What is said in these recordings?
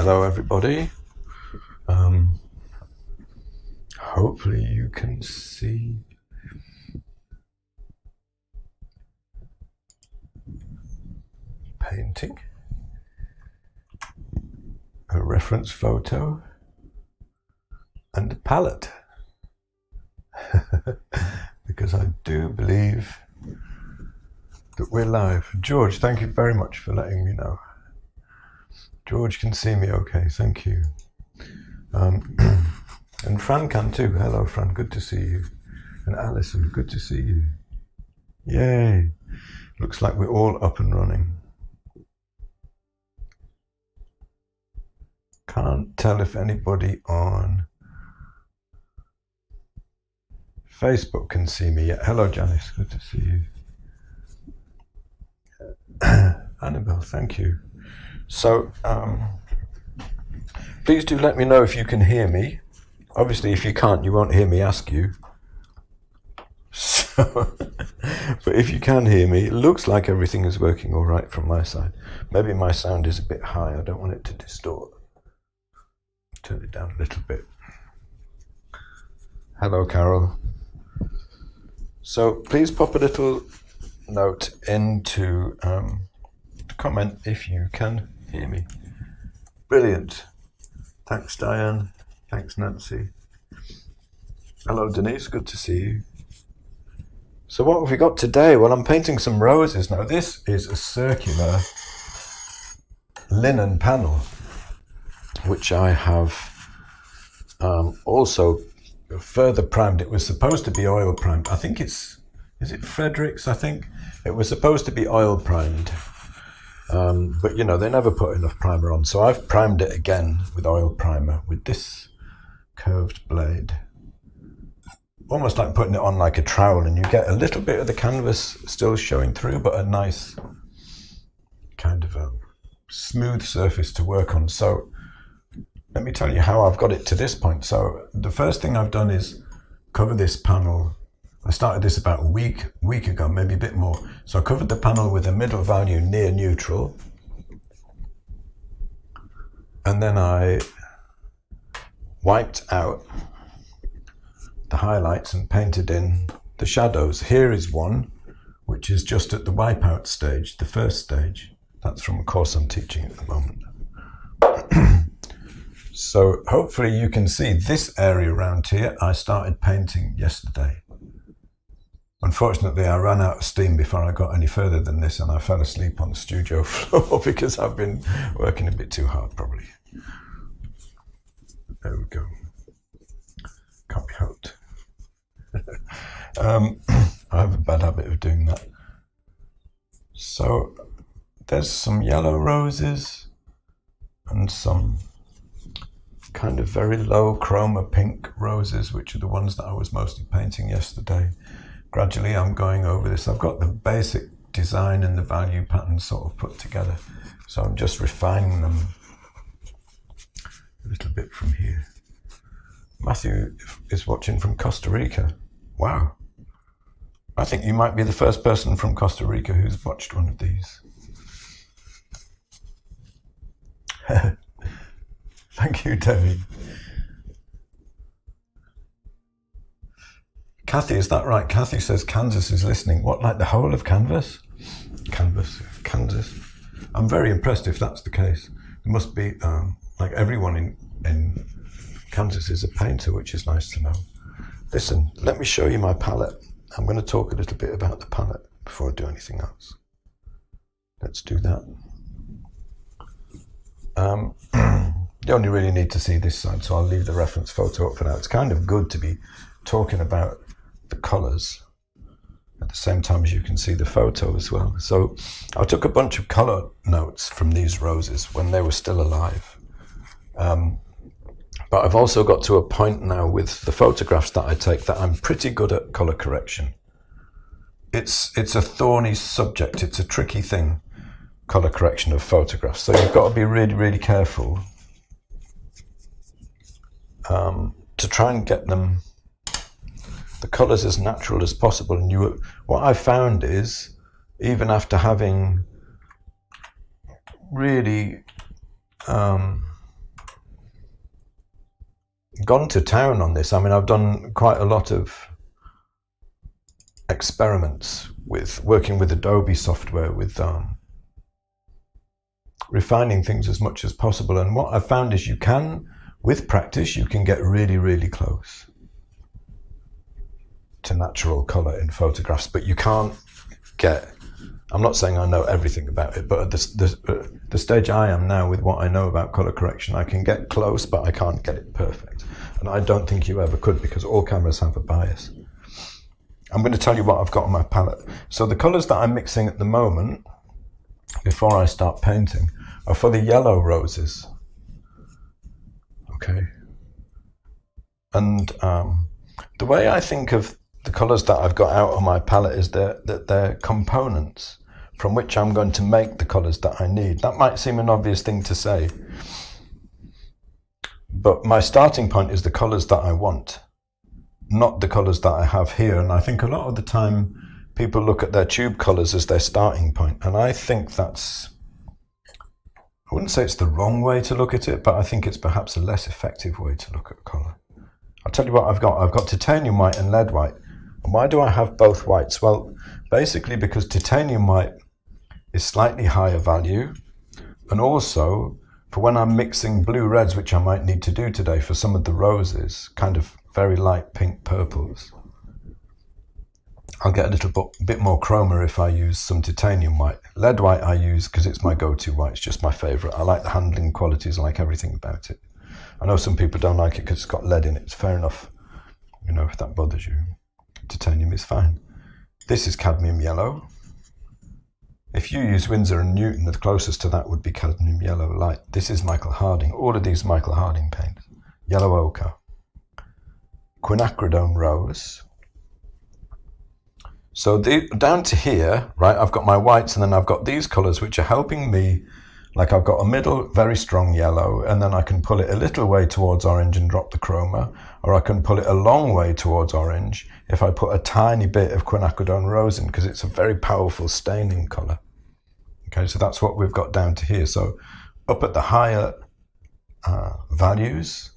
Hello everybody. Hopefully you can see painting, a reference photo and a palette because I do believe that we're live. George, thank you very much for letting me know. George can see me okay, thank you. And Fran can too. Hello Fran, good to see you. And Alison, good to see you. Yay! Looks like we're all up and running. Can't tell if anybody on Facebook can see me yet. Hello Janice, good to see you. Annabelle, thank you. So, please do let me know if you can hear me. Obviously, if you can't, you won't hear me ask you. So, but if you can hear me, it looks like everything is working all right from my side. Maybe my sound is a bit high. I don't want it to distort. Turn it down a little bit. Hello, Carol. So please pop a little note into comment if you can hear me. Brilliant. Thanks, Diane. Thanks, Nancy. Hello, Denise. Good to see you. So what have we got today? Well, I'm painting some roses. Now, this is a circular linen panel, which I have also further primed. It was supposed to be oil primed. I think is it Fredericks? I think it was supposed to be oil primed. But you know, they never put enough primer on. So I've primed it again with oil primer with this curved blade. Almost like putting it on like a trowel, and you get a little bit of the canvas still showing through, but a nice kind of a smooth surface to work on. So let me tell you how I've got it to this point. So the first thing I've done is cover this panel. I started this about a week ago, maybe a bit more. So I covered the panel with a middle value near neutral. And then I wiped out the highlights and painted in the shadows. Here is one, which is just at the wipeout stage, the first stage. That's from a course I'm teaching at the moment. So hopefully you can see this area around here. I started painting yesterday. Unfortunately, I ran out of steam before I got any further than this, and I fell asleep on the studio floor because I've been working a bit too hard, probably. There we go. Can't be helped. I have a bad habit of doing that. So there's some yellow roses and some kind of very low chroma pink roses, which are the ones that I was mostly painting yesterday. Gradually I'm going over this. I've got the basic design and the value pattern sort of put together. So I'm just refining them a little bit from here. Matthew is watching from Costa Rica. Wow. I think you might be the first person from Costa Rica who's watched one of these. Thank you, Debbie. Kathy, is that right? Kathy says Kansas is listening. What, like the whole of Kansas? Kansas. I'm very impressed if that's the case. It must be like everyone in Kansas is a painter, which is nice to know. Listen, let me show you my palette. I'm going to talk a little bit about the palette before I do anything else. Let's do that. You only really need to see this side, so I'll leave the reference photo up for now. It's kind of good to be talking about the colours at the same time as you can see the photo as well. So I took a bunch of colour notes from these roses when they were still alive. But I've also got to a point now with the photographs that I take that I'm pretty good at colour correction. It's a thorny subject. It's a tricky thing, colour correction of photographs. So you've got to be really, really careful to try and get them, the colours as natural as possible. And what I found is, even after having really gone to town on this. I mean, I've done quite a lot of experiments with working with Adobe software, with refining things as much as possible. And what I've found is with practice, you can get really, really close to natural color in photographs, but you can't get, I'm not saying I know everything about it, but at the stage I am now with what I know about color correction, I can get close, but I can't get it perfect. And I don't think you ever could, because all cameras have a bias. I'm going to tell you what I've got on my palette. So the colors that I'm mixing at the moment, before I start painting, are for the yellow roses. Okay. And the way I think of the colors that I've got out on my palette is that they're components from which I'm going to make the colors that I need. That might seem an obvious thing to say, but my starting point is the colors that I want, not the colors that I have here. And I think a lot of the time people look at their tube colors as their starting point, and I think that's, I wouldn't say it's the wrong way to look at it, but I think it's perhaps a less effective way to look at color. I'll tell you what I've got. I've got titanium white and lead white. And why do I have both whites? Well, basically because titanium white is slightly higher value, and also for when I'm mixing blue reds, which I might need to do today for some of the roses, kind of very light pink purples, I'll get a little bit more chroma if I use some titanium white. Lead white I use because it's my go-to white. It's just my favorite. I like the handling qualities. I like everything about it. I know some people don't like it because it's got lead in it. It's fair enough. You know, if that bothers you. Titanium is fine. This is cadmium yellow. If you use Winsor and Newton, the closest to that would be cadmium yellow light. This is Michael Harding. All of these Michael Harding paints. Yellow ochre. Quinacridone rose. So down to here, right, I've got my whites, and then I've got these colors which are helping me. Like I've got a middle very strong yellow, and then I can pull it a little way towards orange and drop the chroma, or I can pull it a long way towards orange if I put a tiny bit of quinacridone rose in, because it's a very powerful staining color. Okay, so that's what we've got down to here. So up at the higher values,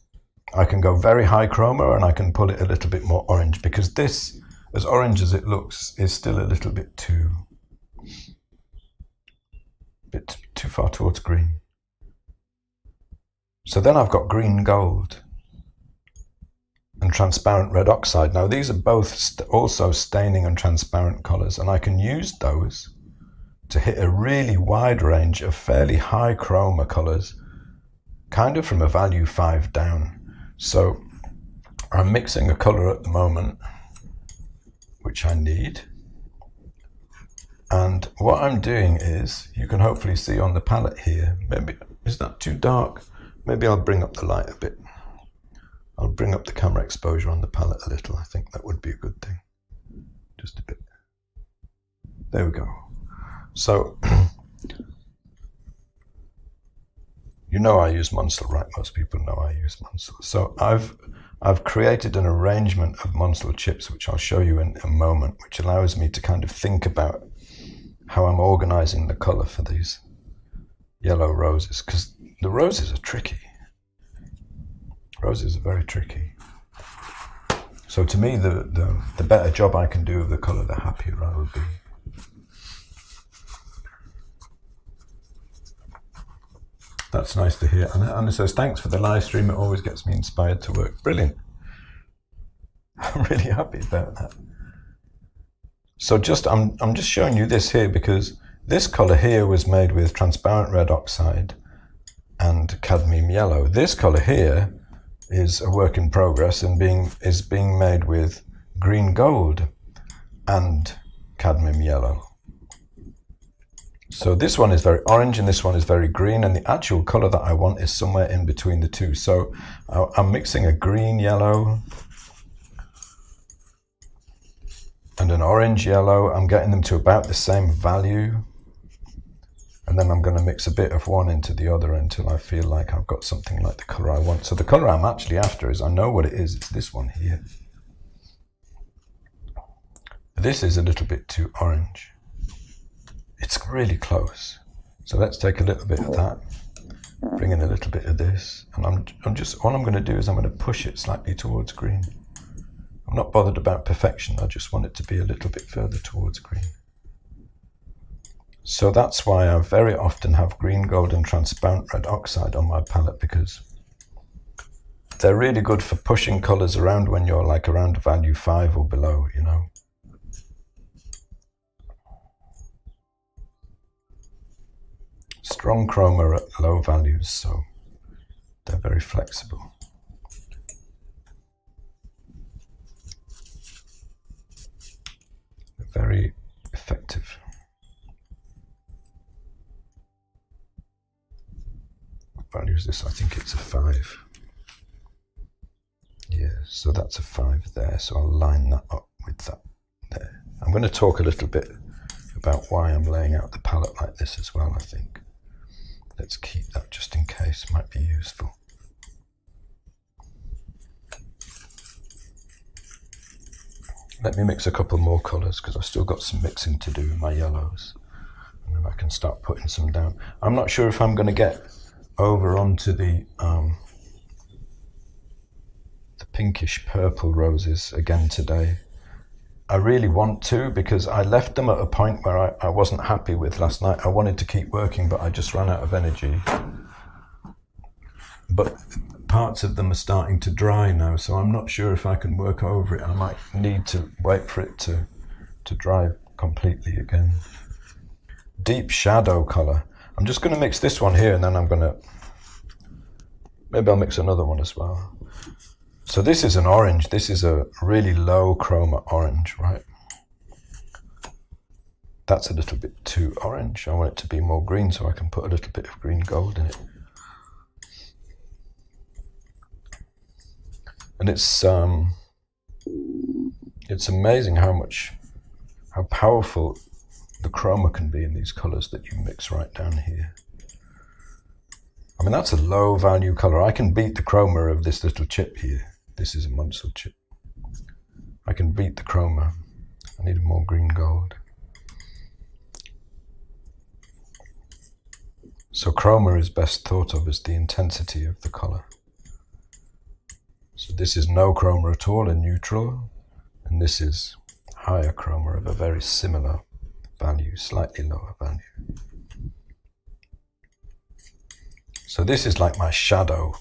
I can go very high chroma, and I can pull it a little bit more orange, because this, as orange as it looks, is still a little bit too far towards green. So then I've got green gold and transparent red oxide. Now these are both also staining and transparent colors, and I can use those to hit a really wide range of fairly high chroma colors, kind of from a value 5 down. So I'm mixing a color at the moment which I need. And what I'm doing is, you can hopefully see on the palette here, maybe, is that too dark? Maybe I'll bring up the light a bit. I'll bring up the camera exposure on the palette a little. I think that would be a good thing. Just a bit. There we go. So, you know I use Munsell, right? Most people know I use Munsell. So I've created an arrangement of Munsell chips, which I'll show you in a moment, which allows me to kind of think about how I'm organizing the color for these yellow roses, because the roses are tricky. Roses are very tricky. So to me, the better job I can do of the color, the happier I will be. That's nice to hear. And Anna says, thanks for the live stream. It always gets me inspired to work. Brilliant. I'm really happy about that. So I'm just showing you this here because this color here was made with transparent red oxide and cadmium yellow. This color here is a work in progress and is being made with green gold and cadmium yellow. So this one is very orange and this one is very green, and the actual color that I want is somewhere in between the two. So I'm mixing a green yellow and an orange yellow. I'm getting them to about the same value, and then I'm going to mix a bit of one into the other until I feel like I've got something like the color I want. So the color I'm actually after is, I know what it is, it's this one here. This is a little bit too orange. It's really close. So let's take a little bit of that bring in a little bit of this, and I'm just, all I'm going to do is I'm going to push it slightly towards green. I'm not bothered about perfection, I just want it to be a little bit further towards green. So that's why I very often have green, gold and transparent red oxide on my palette, because they're really good for pushing colours around when you're like around value 5 or below, you know. Strong chroma at low values, so they're very flexible. They're very effective. What value is this? I think it's a 5. Yeah, so that's a 5 there, so I'll line that up with that there. I'm going to talk a little bit about why I'm laying out the palette like this as well, I think. Let's keep that just in case, might be useful. Let me mix a couple more colours, because I've still got some mixing to do with my yellows. And then I can start putting some down. I'm not sure if I'm going to get over onto the pinkish purple roses again today. I really want to, because I left them at a point where I wasn't happy with last night. I wanted to keep working, but I just ran out of energy. But parts of them are starting to dry now, so I'm not sure if I can work over it. I might need to wait for it to dry completely again. Deep shadow colour. I'm just going to mix this one here, and then I'm going to, maybe I'll mix another one as well. So this is an orange. This is a really low chroma orange, right? That's a little bit too orange. I want it to be more green, so I can put a little bit of green gold in it. And it's amazing how powerful the chroma can be in these colors that you mix right down here. I mean, that's a low value color. I can beat the chroma of this little chip here. This is a Munsell chip. I can beat the chroma. I need more green gold. So chroma is best thought of as the intensity of the color. So this is no chroma at all in neutral, and this is higher chroma of a very similar value, slightly lower value. So this is like my shadow,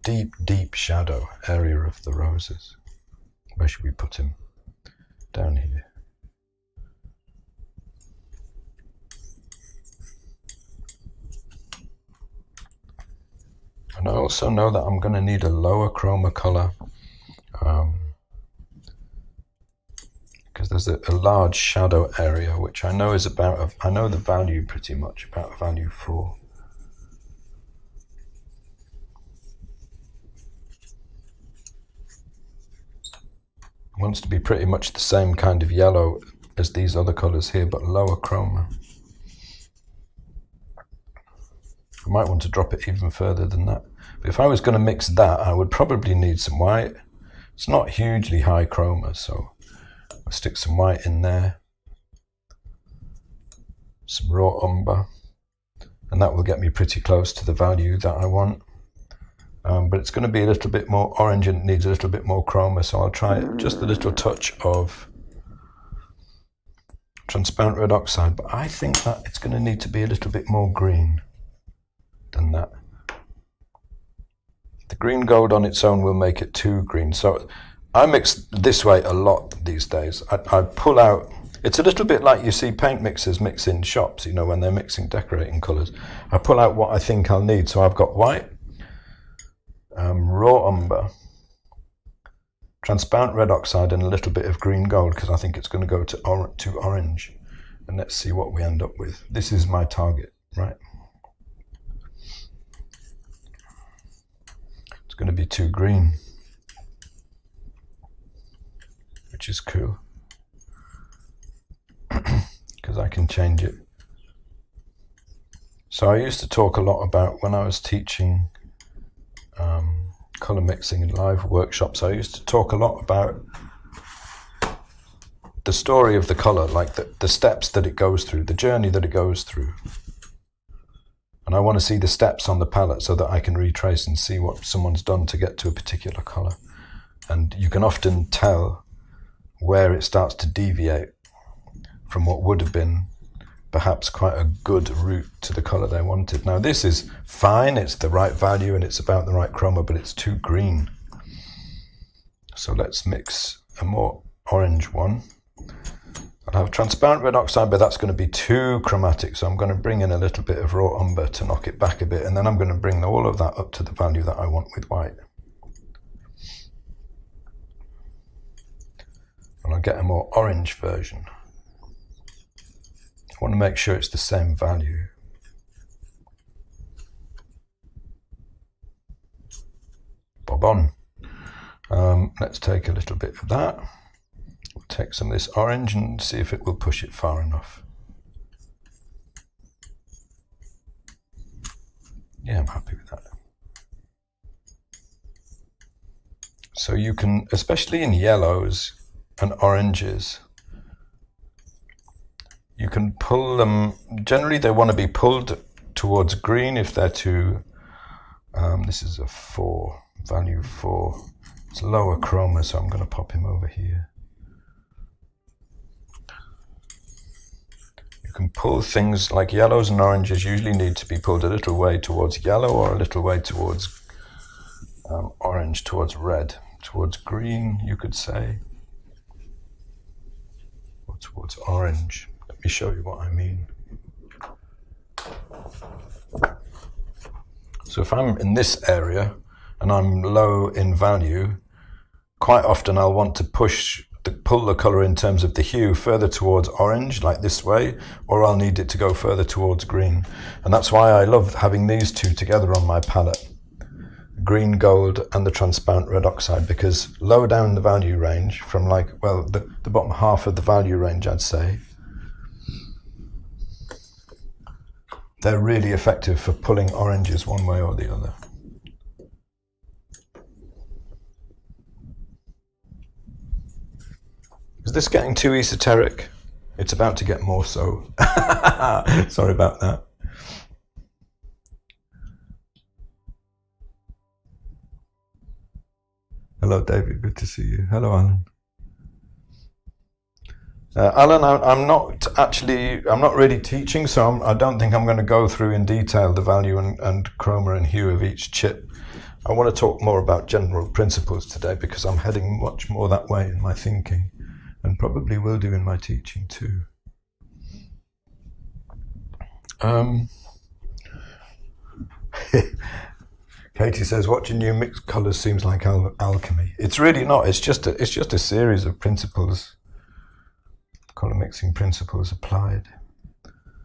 deep shadow area of the roses. Where should we put him? Down here. And I also know that I'm going to need a lower chroma color, because there's a large shadow area, which I know is about, I know the value pretty much, about value 4. It wants to be pretty much the same kind of yellow as these other colors here, but lower chroma. I might want to drop it even further than that. But if I was going to mix that, I would probably need some white. It's not hugely high chroma, so I'll stick some white in there. Some raw umber. And that will get me pretty close to the value that I want. But it's going to be a little bit more orange and it needs a little bit more chroma, so I'll try just a little touch of transparent red oxide. But I think that it's going to need to be a little bit more green than that. The green gold on its own will make it too green. So I mix this way a lot these days. I pull out, it's a little bit like you see paint mixers mix in shops, you know, when they're mixing decorating colours. I pull out what I think I'll need. So I've got white, raw umber, transparent red oxide, and a little bit of green gold, because I think it's going to go to orange. And let's see what we end up with. This is my target, right? It's going to be too green, which is cool, because I can change it. So I used to talk a lot about, when I was teaching color mixing in live workshops, I used to talk a lot about the story of the color, like the steps that it goes through, the journey that it goes through. And And I want to see the steps on the palette so that I can retrace and see what someone's done to get to a particular color. And you can often tell where it starts to deviate from what would have been perhaps quite a good route to the color they wanted. Now this is fine, it's the right value and it's about the right chroma, but it's too green. So let's mix a more orange one. I'll have transparent red oxide, but that's going to be too chromatic. So I'm going to bring in a little bit of raw umber to knock it back a bit. And then I'm going to bring all of that up to the value that I want with white. And I'll get a more orange version. I want to make sure it's the same value. Bob on. Let's take a little bit of that. We'll take some of this orange and see if it will push it far enough. Yeah, I'm happy with that. So you can, especially in yellows and oranges, you can pull them. Generally they want to be pulled towards green if they're too, this is a 4, value 4. It's lower chroma, so I'm going to pop him over here. You can pull things like yellows and oranges usually need to be pulled a little way towards yellow or a little way towards orange, towards red, towards green, you could say, or towards orange. Let me show you what I mean. So if I'm in this area and I'm low in value, quite often I'll want to pull the color in terms of the hue further towards orange, like this way, or I'll need it to go further towards green. And that's why I love having these two together on my palette, green gold and the transparent red oxide, because low down the value range, from like, well, the bottom half of the value range, I'd say, they're really effective for pulling oranges one way or the other. Is this getting too esoteric? It's about to get more so. Sorry about that. Hello, David. Good to see you. Hello, Alan. Alan, I'm not really teaching, so I don't think I'm going to go through in detail the value and chroma and hue of each chip. I want to talk more about general principles today because I'm heading much more that way in my thinking, and probably will do in my teaching too. Katie says, watching you mix colours seems like alchemy. It's really not. It's just a series of principles, colour mixing principles applied.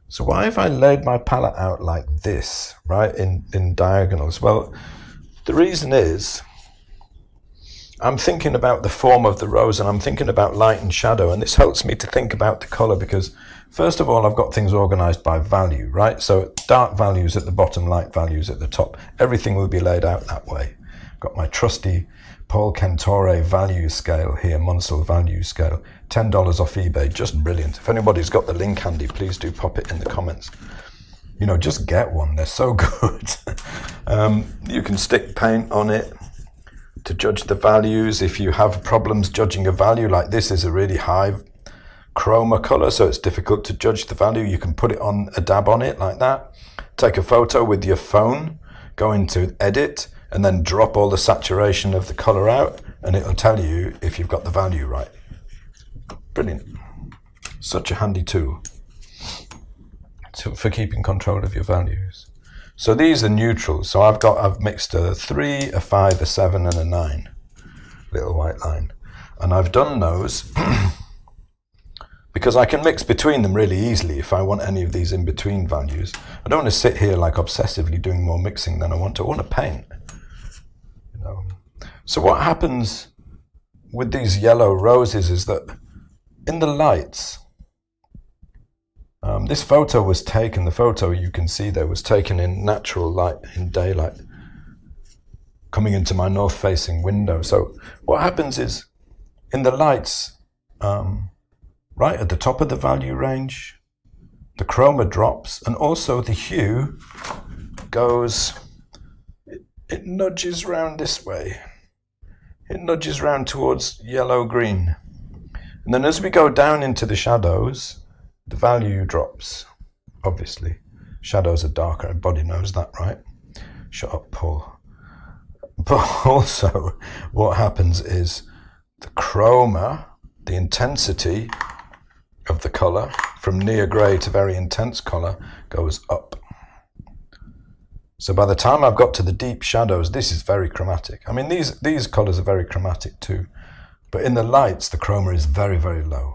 So why have I laid my palette out like this, right, in diagonals? Well, the reason is I'm thinking about the form of the rose and I'm thinking about light and shadow, and this helps me to think about the colour because first of all I've got things organised by value, right? So dark values at the bottom, light values at the top. Everything will be laid out that way. Got my trusty Paul Kentore value scale here, Munsell value scale, $10 off eBay, just brilliant. If anybody's got the link handy, please do pop it in the comments. You know, just get one, they're so good. You can stick paint on it to judge the values. If you have problems judging a value, like this is a really high chroma color, so it's difficult to judge the value, you can put it on a dab on it like that. Take a photo with your phone, go into edit, and then drop all the saturation of the color out, and it'll tell you if you've got the value right. Brilliant. Such a handy tool for keeping control of your values. So these are neutrals. So I've mixed a 3, a 5, a 7, and a 9. Little white line. And I've done those because I can mix between them really easily if I want any of these in between values. I don't want to sit here like obsessively doing more mixing than I want to. I want to paint. You know. So what happens with these yellow roses is that in the lights, this photo was taken, the photo you can see there was taken in natural light, in daylight, coming into my north-facing window. So what happens is, in the lights, right at the top of the value range, the chroma drops, and also the hue goes, it nudges round this way. It nudges round towards yellow-green. And then as we go down into the shadows, the value drops, obviously. Shadows are darker, everybody knows that, right? Shut up, Paul. But also, what happens is the chroma, the intensity of the colour, from near grey to very intense colour, goes up. So by the time I've got to the deep shadows, this is very chromatic. I mean, these colours are very chromatic too. But in the lights, the chroma is very, very low.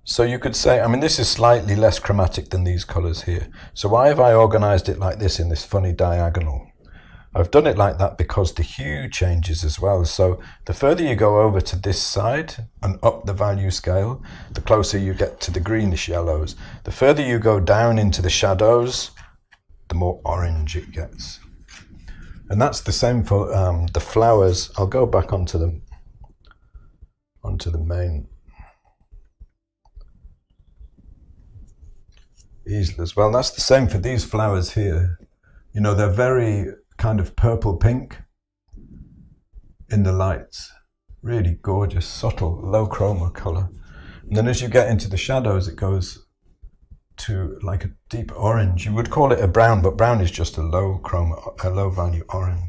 So you could say, I mean, this is slightly less chromatic than these colours here. So why have I organised it like this in this funny diagonal? I've done it like that because the hue changes as well. So the further you go over to this side and up the value scale, the closer you get to the greenish yellows. The further you go down into the shadows, the more orange it gets. And that's the same for the flowers. I'll go back onto the main easel as well. That's the same for these flowers here. You know, they're very kind of purple pink in the lights. Really gorgeous, subtle, low chroma colour. And then as you get into the shadows, it goes to like a deep orange. You would call it a brown, but brown is just a low chroma, a low value orange.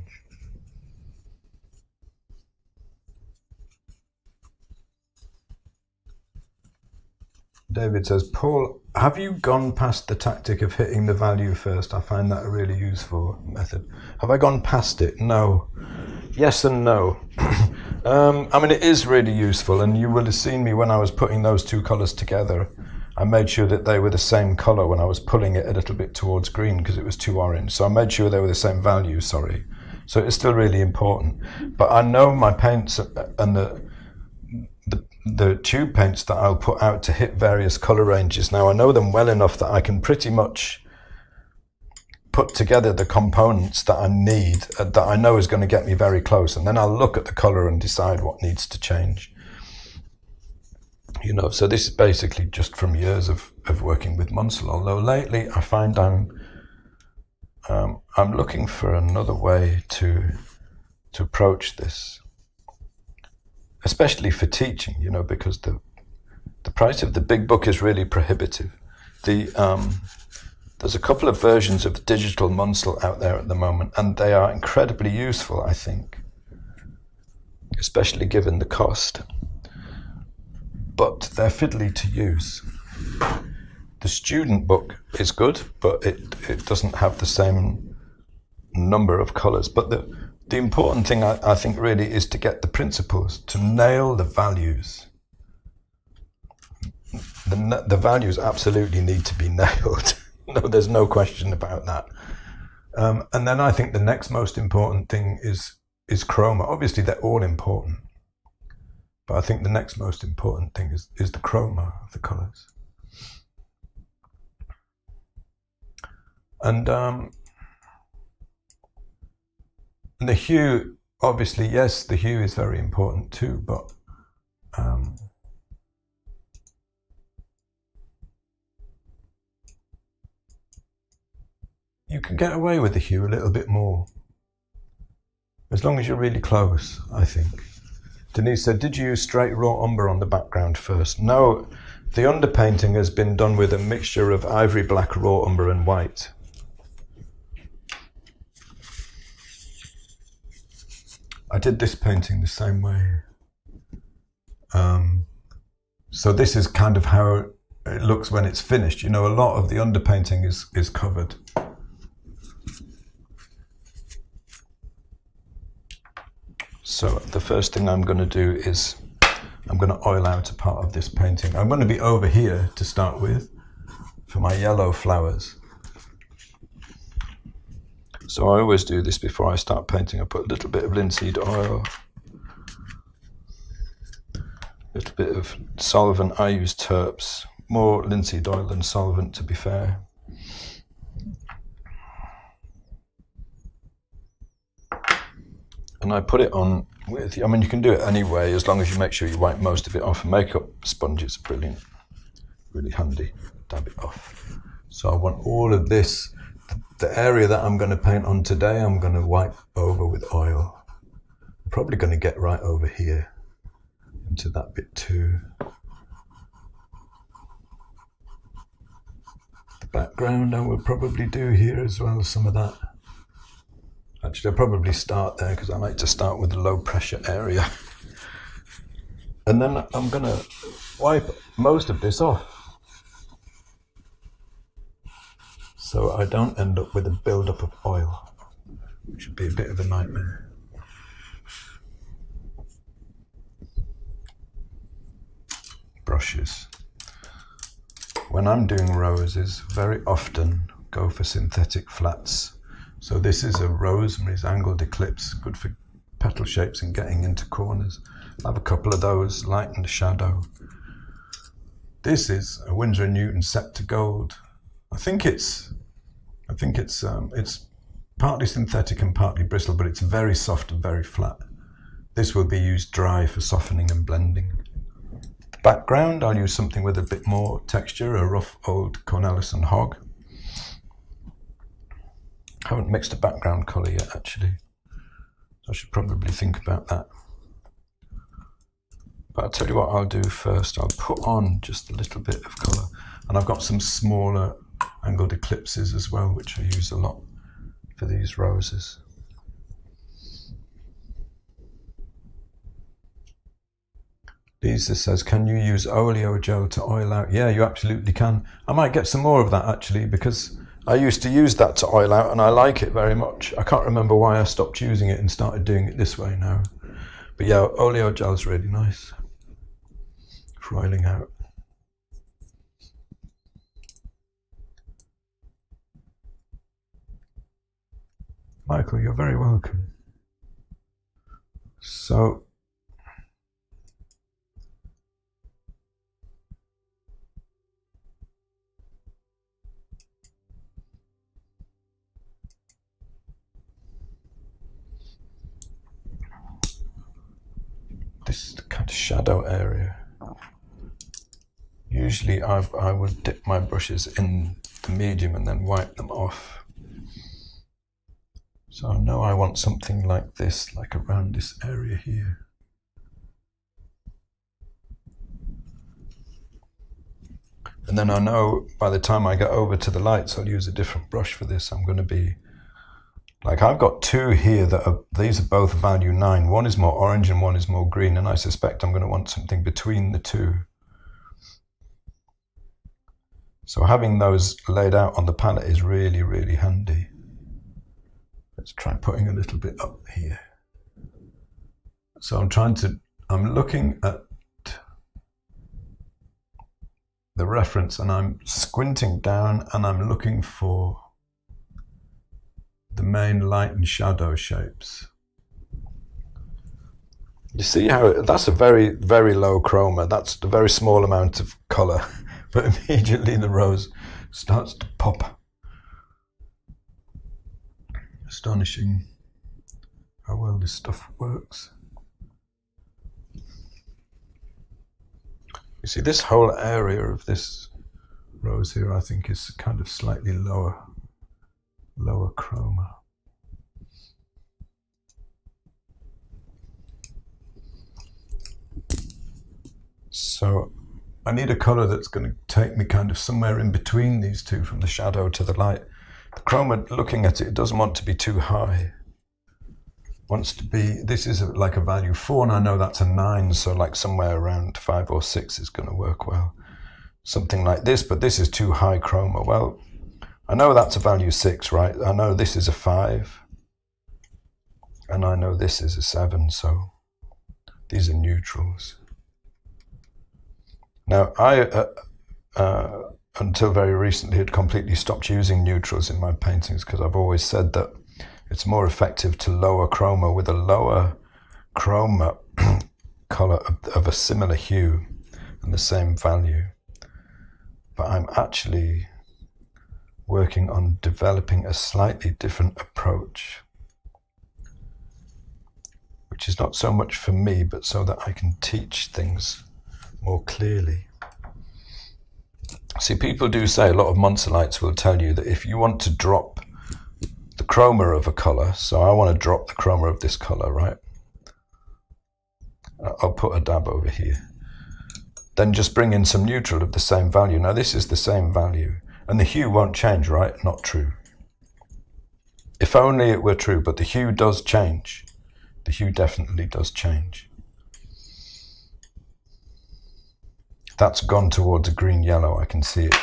David says, Paul, have you gone past the tactic of hitting the value first? I find that a really useful method. Have I gone past it? No. Yes and no. I mean, it is really useful, and you will have seen me when I was putting those two colours together. I made sure that they were the same colour when I was pulling it a little bit towards green because it was too orange. So I made sure they were the same value, sorry. So it's still really important. But I know my paints and the tube paints that I'll put out to hit various colour ranges. Now I know them well enough that I can pretty much put together the components that I need, that I know is going to get me very close, and then I'll look at the colour and decide what needs to change. You know, so this is basically just from years of working with Munsell, although lately I find I'm looking for another way to approach this. Especially for teaching, you know, because the price of the big book is really prohibitive. There's a couple of versions of digital Munsell out there at the moment, and they are incredibly useful, I think, especially given the cost. But they're fiddly to use. The student book is good, but it doesn't have the same number of colours. But the important thing, I think, really is to get the principles, to nail the values. The values absolutely need to be nailed. No, there's no question about that. And then I think the next most important thing is chroma. Obviously, they're all important. But I think the next most important thing is the chroma of the colours. And the hue, obviously, yes, the hue is very important too, but you can get away with the hue a little bit more, as long as you're really close, I think. Denise said, did you use straight raw umber on the background first? No, the underpainting has been done with a mixture of ivory black, raw umber and white. I did this painting the same way. So this is kind of how it looks when it's finished. You know, a lot of the underpainting is covered. So the first thing I'm going to do is I'm going to oil out a part of this painting. I'm going to be over here to start with for my yellow flowers. So I always do this before I start painting. I put a little bit of linseed oil, a little bit of solvent. I use terps, more linseed oil than solvent, to be fair. And I put it on with, I mean, you can do it anyway, as long as you make sure you wipe most of it off. A makeup sponge is brilliant, really handy. Dab it off. So I want all of this, the area that I'm going to paint on today, I'm going to wipe over with oil. I'm probably going to get right over here into that bit too. The background I will probably do here as well, some of that. Actually, I'll probably start there because I like to start with the low pressure area. And then I'm going to wipe most of this off, so I don't end up with a build-up of oil, which would be a bit of a nightmare. Brushes. When I'm doing roses, very often go for synthetic flats. So this is a Rosemary's Angled Eclipse, good for petal shapes and getting into corners. I have a couple of those, lighten the shadow. This is a Winsor & Newton Scepter Gold. I think it's partly synthetic and partly bristle, but it's very soft and very flat. This will be used dry for softening and blending. The background, I'll use something with a bit more texture, a rough old Cornelis and Hogg. I haven't mixed a background colour yet, actually. I should probably think about that. But I'll tell you what I'll do first. I'll put on just a little bit of colour. And I've got some smaller angled eclipses as well, which I use a lot for these roses. Lisa says, can you use oleo gel to oil out? Yeah, you absolutely can. I might get some more of that actually, because I used to use that to oil out and I like it very much. I can't remember why I stopped using it and started doing it this way now. But yeah, oleo gel is really nice for oiling out. Michael, you're very welcome. So, this is the kind of shadow area. Usually I would dip my brushes in the medium and then wipe them off. So I know I want something like this, like around this area here. And then I know by the time I get over to the lights, I'll use a different brush for this. I'm going to be, like I've got two here that are, these are both value 9. One is more orange and one is more green, and I suspect I'm going to want something between the two. So having those laid out on the palette is really, really handy. Let's try putting a little bit up here. So I'm looking at the reference and I'm squinting down and I'm looking for the main light and shadow shapes. You see how that's a very, very low chroma. That's a very small amount of color, but immediately the rose starts to pop. Astonishing how well this stuff works. You see, this whole area of this rose here, I think, is kind of slightly lower chroma. So I need a color that's going to take me kind of somewhere in between these two, from the shadow to the light. The chroma, looking at it, it doesn't want to be too high. It wants to be, this is like a value 4, and I know that's a 9, so like somewhere around 5 or 6 is going to work well. Something like this, but this is too high chroma. Well, I know that's a value 6, right? I know this is a 5, and I know this is a 7, so these are neutrals. Now, I, until very recently, had completely stopped using neutrals in my paintings because I've always said that it's more effective to lower chroma with a lower chroma color of a similar hue and the same value. But I'm actually working on developing a slightly different approach, which is not so much for me, but so that I can teach things more clearly. See, people do say, a lot of Monsolites will tell you that if you want to drop the chroma of a color, so I want to drop the chroma of this color, right? I'll put a dab over here. Then just bring in some neutral of the same value. Now this is the same value, and the hue won't change, right? Not true. If only it were true, but the hue does change. The hue definitely does change. That's gone towards a green-yellow, I can see it.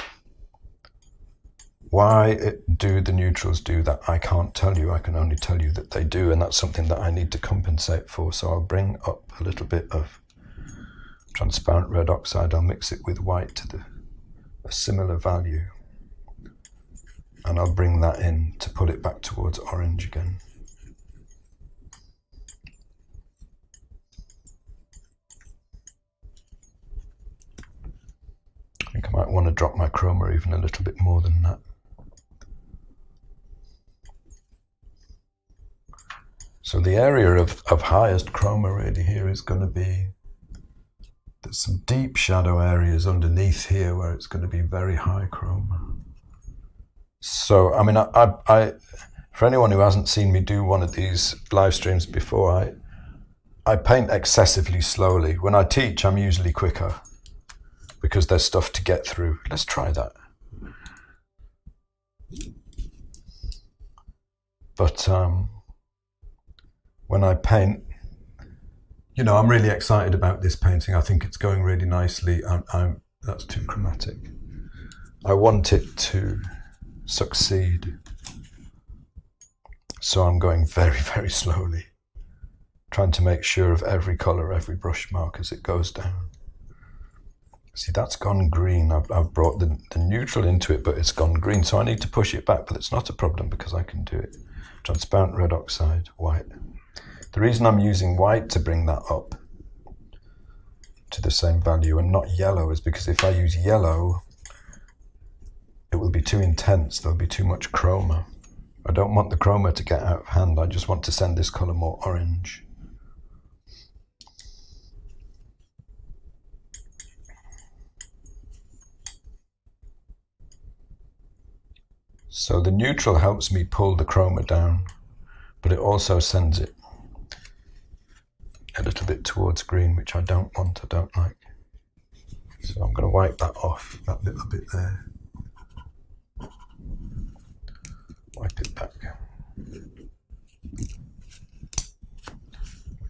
Why do the neutrals do that? I can't tell you, I can only tell you that they do, and that's something that I need to compensate for. So I'll bring up a little bit of transparent red oxide, I'll mix it with white to a similar value, and I'll bring that in to pull it back towards orange again. I think I might want to drop my chroma even a little bit more than that. So the area of highest chroma really here is going to be, there's some deep shadow areas underneath here where it's going to be very high chroma. So, I mean, I for anyone who hasn't seen me do one of these live streams before, I paint excessively slowly. When I teach, I'm usually quicker because there's stuff to get through. Let's try that. But when I paint, you know, I'm really excited about this painting. I think it's going really nicely. That's too chromatic. I want it to succeed. So I'm going very, very slowly, trying to make sure of every color, every brush mark as it goes down. See, that's gone green. I've brought the neutral into it, but it's gone green. So I need to push it back, but it's not a problem because I can do it. Transparent red oxide, white. The reason I'm using white to bring that up to the same value and not yellow is because if I use yellow, it will be too intense. There'll be too much chroma. I don't want the chroma to get out of hand. I just want to send this color more orange. So the neutral helps me pull the chroma down, but it also sends it a little bit towards green, which I don't want, I don't like. So I'm going to wipe that off, that little bit there. Wipe it back.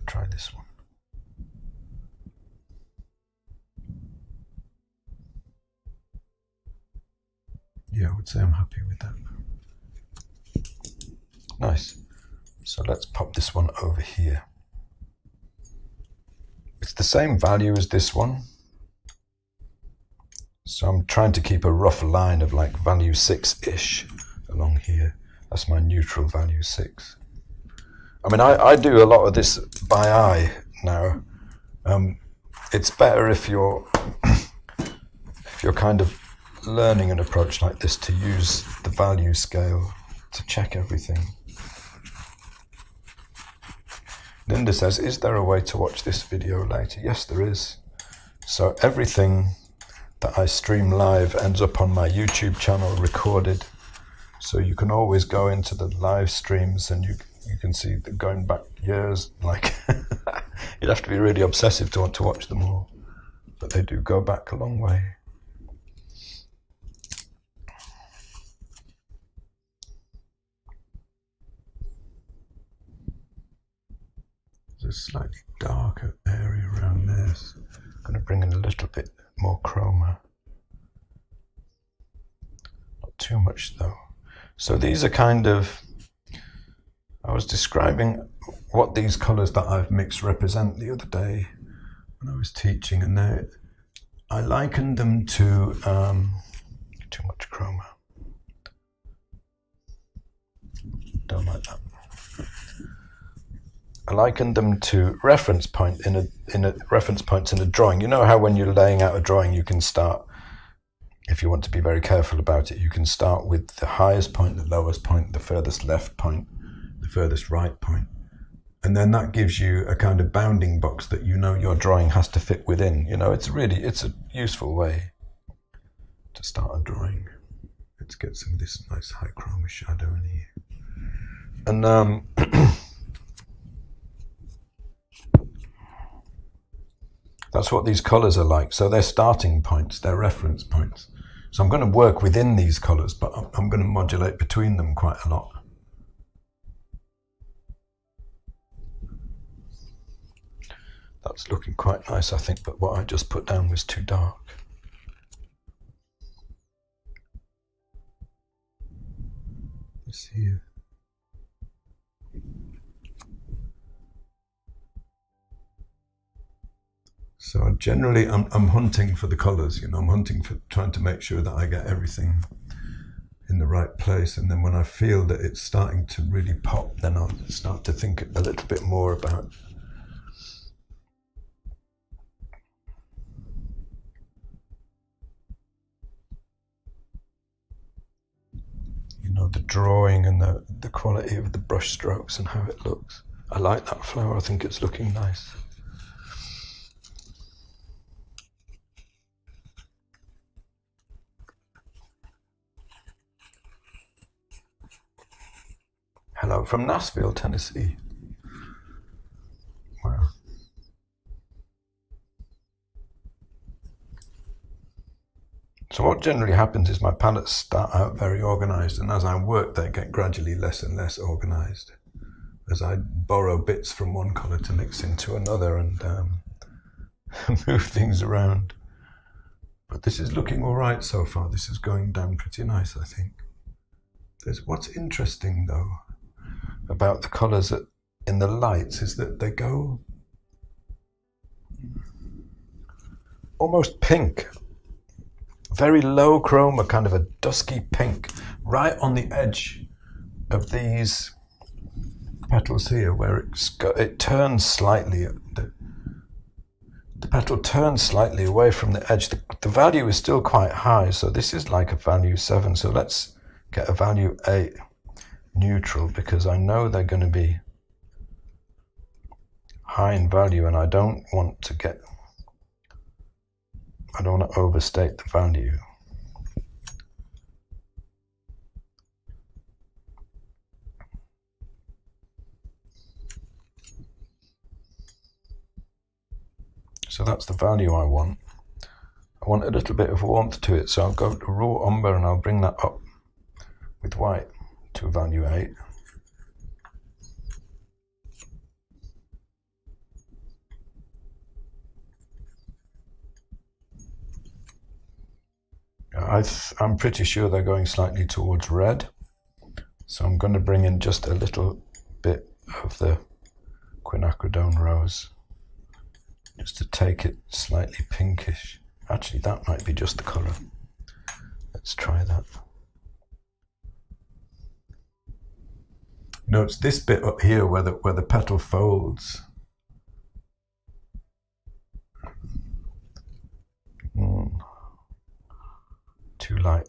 Try this one. Yeah, I would say I'm happy with that. Nice. So let's pop this one over here. It's the same value as this one. So I'm trying to keep a rough line of like value 6-ish along here. That's my neutral value 6. I mean, I do a lot of this by eye now. It's better if you're kind of learning an approach like this to use the value scale to check everything. Linda says, is there a way to watch this video later? Yes, there is. So everything that I stream live ends up on my YouTube channel recorded. So you can always go into the live streams and you can see that going back years, like you'd have to be really obsessive to want to watch them all. But they do go back a long way. There's a slightly darker area around there. So I'm going to bring in a little bit more chroma. Not too much though. So these are kind of, I was describing what these colors that I've mixed represent the other day when I was teaching, and I likened them to too much chroma. Don't like that. I likened them to reference points in a drawing. You know how when you're laying out a drawing, you can start, if you want to be very careful about it, you can start with the highest point, the lowest point, the furthest left point, the furthest right point. And then that gives you a kind of bounding box that you know your drawing has to fit within. You know, it's a useful way to start a drawing. Let's get some of this nice high chroma shadow in here. And that's what these colours are like. So they're starting points, they're reference points. So I'm going to work within these colours, but I'm going to modulate between them quite a lot. That's looking quite nice, I think, but what I just put down was too dark. Let's see here. So generally I'm hunting for the colours, I'm hunting for trying to make sure that I get everything in the right place, and then when I feel that it's starting to really pop, then I'll start to think a little bit more about the drawing and the quality of the brush strokes and how it looks. I like that flower, I think it's looking nice. Hello from Nashville, Tennessee. Wow. So what generally happens is my palettes start out very organised, and as I work they get gradually less and less organised as I borrow bits from one colour to mix into another and move things around. But this is looking all right so far. This is going down pretty nice, I think. What's interesting though about the colours in the lights is that they go almost pink. Very low chroma, kind of a dusky pink, right on the edge of these petals here, where it turns slightly. The petal turns slightly away from the edge. The value is still quite high, so this is like a value 7. So let's get a value 8 neutral, because I know they're going to be high in value, and I don't want to overstate the value. So that's the value I want. I want a little bit of warmth to it, so I'll go to raw umber and I'll bring that up with white to a value 8. I'm pretty sure they're going slightly towards red, so I'm going to bring in just a little bit of the quinacridone rose just to take it slightly pinkish. Actually, that might be just the colour. Let's try that. It's this bit up here where the petal folds. Too light.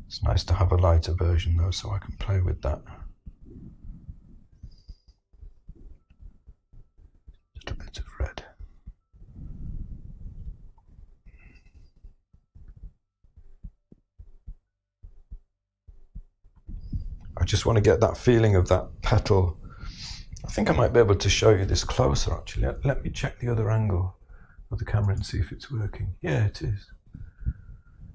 It's nice to have a lighter version though, so I can play with that. Just a bit of red. I just want to get that feeling of that petal. I think I might be able to show you this closer actually. Let me check the other angle of the camera and see if it's working. Yeah, it is.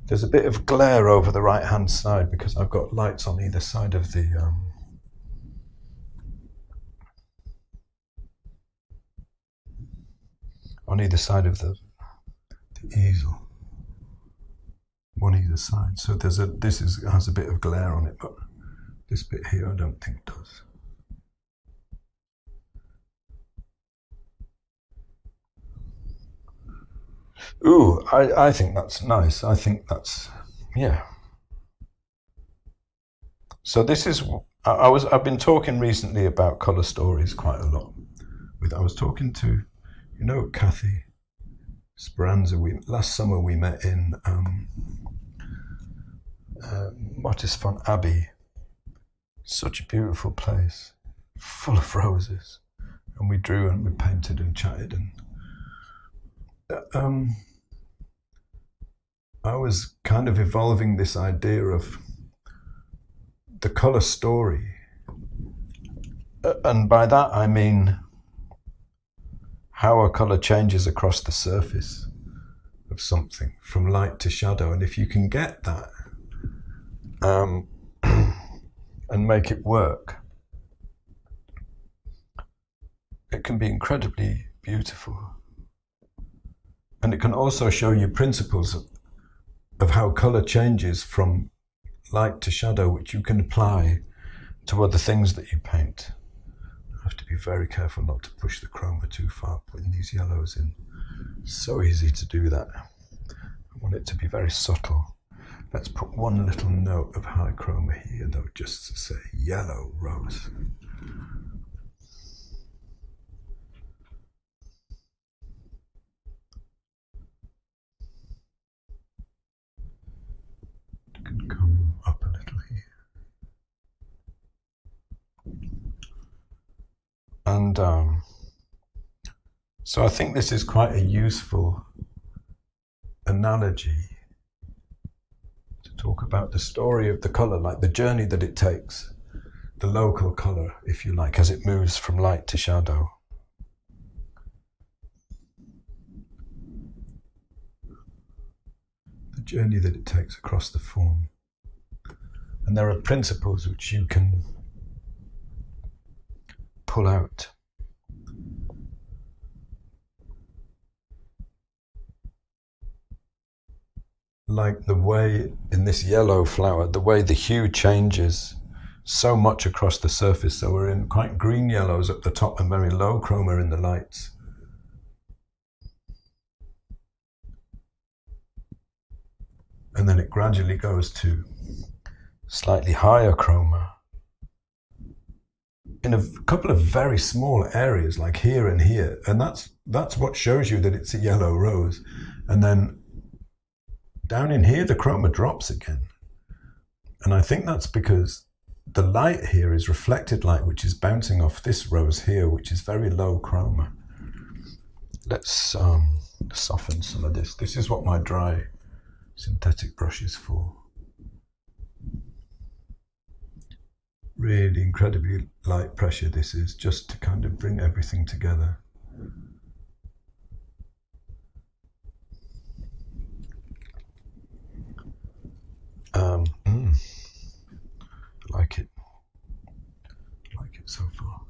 There's a bit of glare over the right hand side because I've got lights on either side of the easel, one either side. So this has a bit of glare on it, but this bit here I don't think does. Ooh, I think that's nice. I think that's, yeah. So this is, I've been talking recently about colour stories quite a lot. I was talking to, Kathy Speranza. Last summer we met in Mottisfont Abbey. Such a beautiful place, full of roses. And we drew and we painted and chatted, and I was kind of evolving this idea of the colour story. And by that I mean how a colour changes across the surface of something from light to shadow. And if you can get that and make it work, it can be incredibly beautiful. And it can also show you principles of how colour changes from light to shadow, which you can apply to other things that you paint. I have to be very careful not to push the chroma too far, putting these yellows in. So easy to do that. I want it to be very subtle. Let's put one little note of high chroma here, though, just to say yellow rose. It can come up a little here. And so I think this is quite a useful analogy to talk about the story of the colour, like the journey that it takes, the local colour, if you like, as it moves from light to shadow. The journey that it takes across the form. And there are principles which you can pull out. Like the way in this yellow flower, the way the hue changes so much across the surface. So we're in quite green yellows at the top and very low chroma in the lights. And then it gradually goes to slightly higher chroma in a couple of very small areas, like here and here. And that's what shows you that it's a yellow rose. And then down in here, the chroma drops again. And I think that's because the light here is reflected light, which is bouncing off this rose here, which is very low chroma. Let's soften some of this. This is what my dry synthetic brush is for. Really incredibly light pressure this is, just to kind of bring everything together. I like it. I like it so far.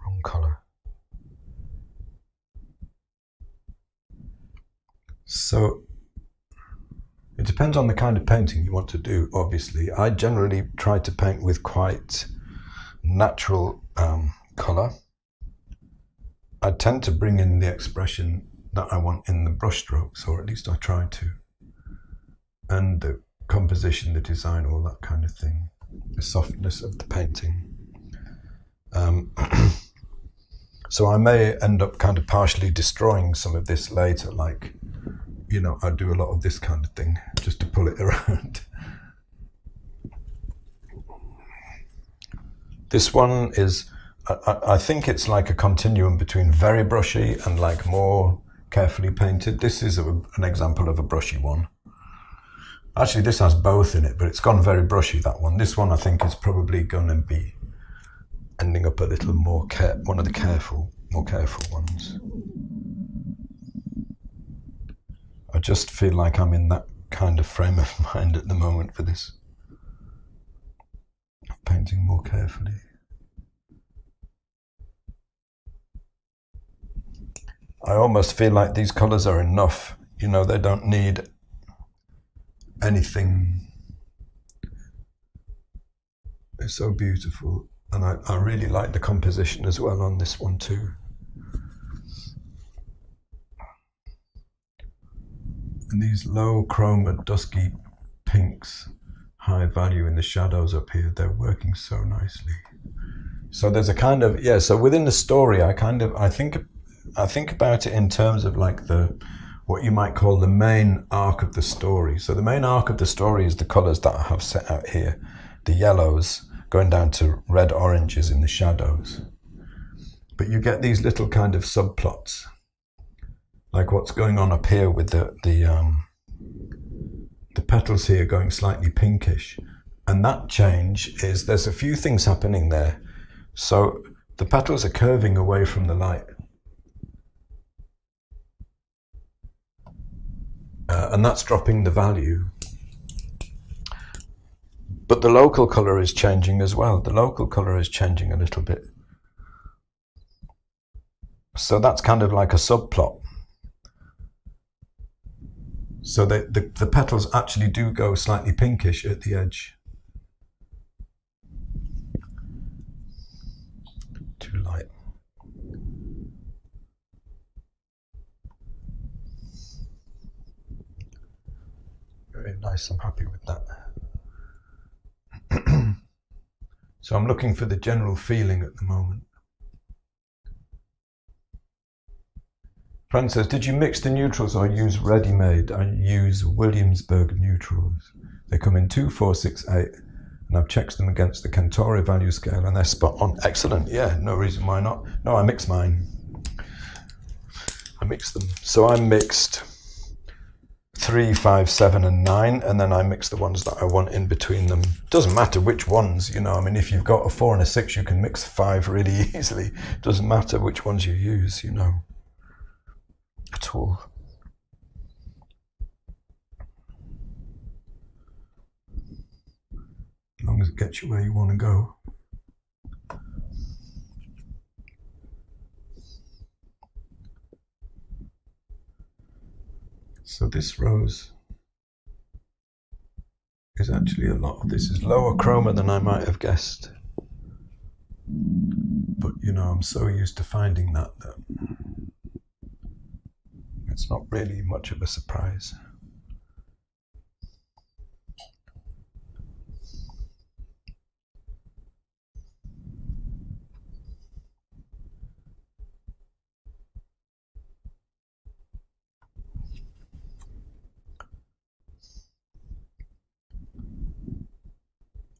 Wrong colour. So it depends on the kind of painting you want to do, obviously. I generally try to paint with quite natural colour. I tend to bring in the expression that I want in the brush strokes, or at least I try to. And the composition, the design, all that kind of thing. The softness of the painting. So I may end up kind of partially destroying some of this later, like, you know, I do a lot of this kind of thing just to pull it around. This one is, I think it's like a continuum between very brushy and like more carefully painted. This is an example of a brushy one. Actually, this has both in it, but it's gone very brushy, that one. This one I think is probably going to be ending up a little more, one of the more careful ones. I just feel like I'm in that kind of frame of mind at the moment for this. Painting more carefully. I almost feel like these colours are enough. You know, they don't need anything. They're so beautiful. And I really like the composition as well on this one too. And these low chroma, dusky pinks, high value in the shadows up here, they're working so nicely. So there's a kind of, yeah, so within the story, I think about it in terms of like what you might call the main arc of the story. So the main arc of the story is the colours that I have set out here, the yellows going down to red oranges in the shadows. But you get these little kind of subplots like what's going on up here with the petals here going slightly pinkish. And that change is, there's a few things happening there. So the petals are curving away from the light. And that's dropping the value. But the local color is changing as well. The local color is changing a little bit. So that's kind of like a subplot. So the petals actually do go slightly pinkish at the edge. Too light. Very nice, I'm happy with that. So I'm looking for the general feeling at the moment. Fran says, did you mix the neutrals or use ready-made? I use Williamsburg neutrals. They come in 2, 4, 6, 8, and I've checked them against the Centauri value scale and they're spot on. Excellent, yeah, no reason why not. No, I mix mine. I mix them. So I mixed 3, 5, 7 and 9, and then I mix the ones that I want in between them. Doesn't matter which ones, you know, I mean, if you've got a 4 and a 6, you can mix 5 really easily. Doesn't matter which ones you use, you know, at all. As long as it gets you where you want to go. So this rose is actually a lot of this is lower chroma than I might have guessed. But you know, I'm so used to finding that it's not really much of a surprise.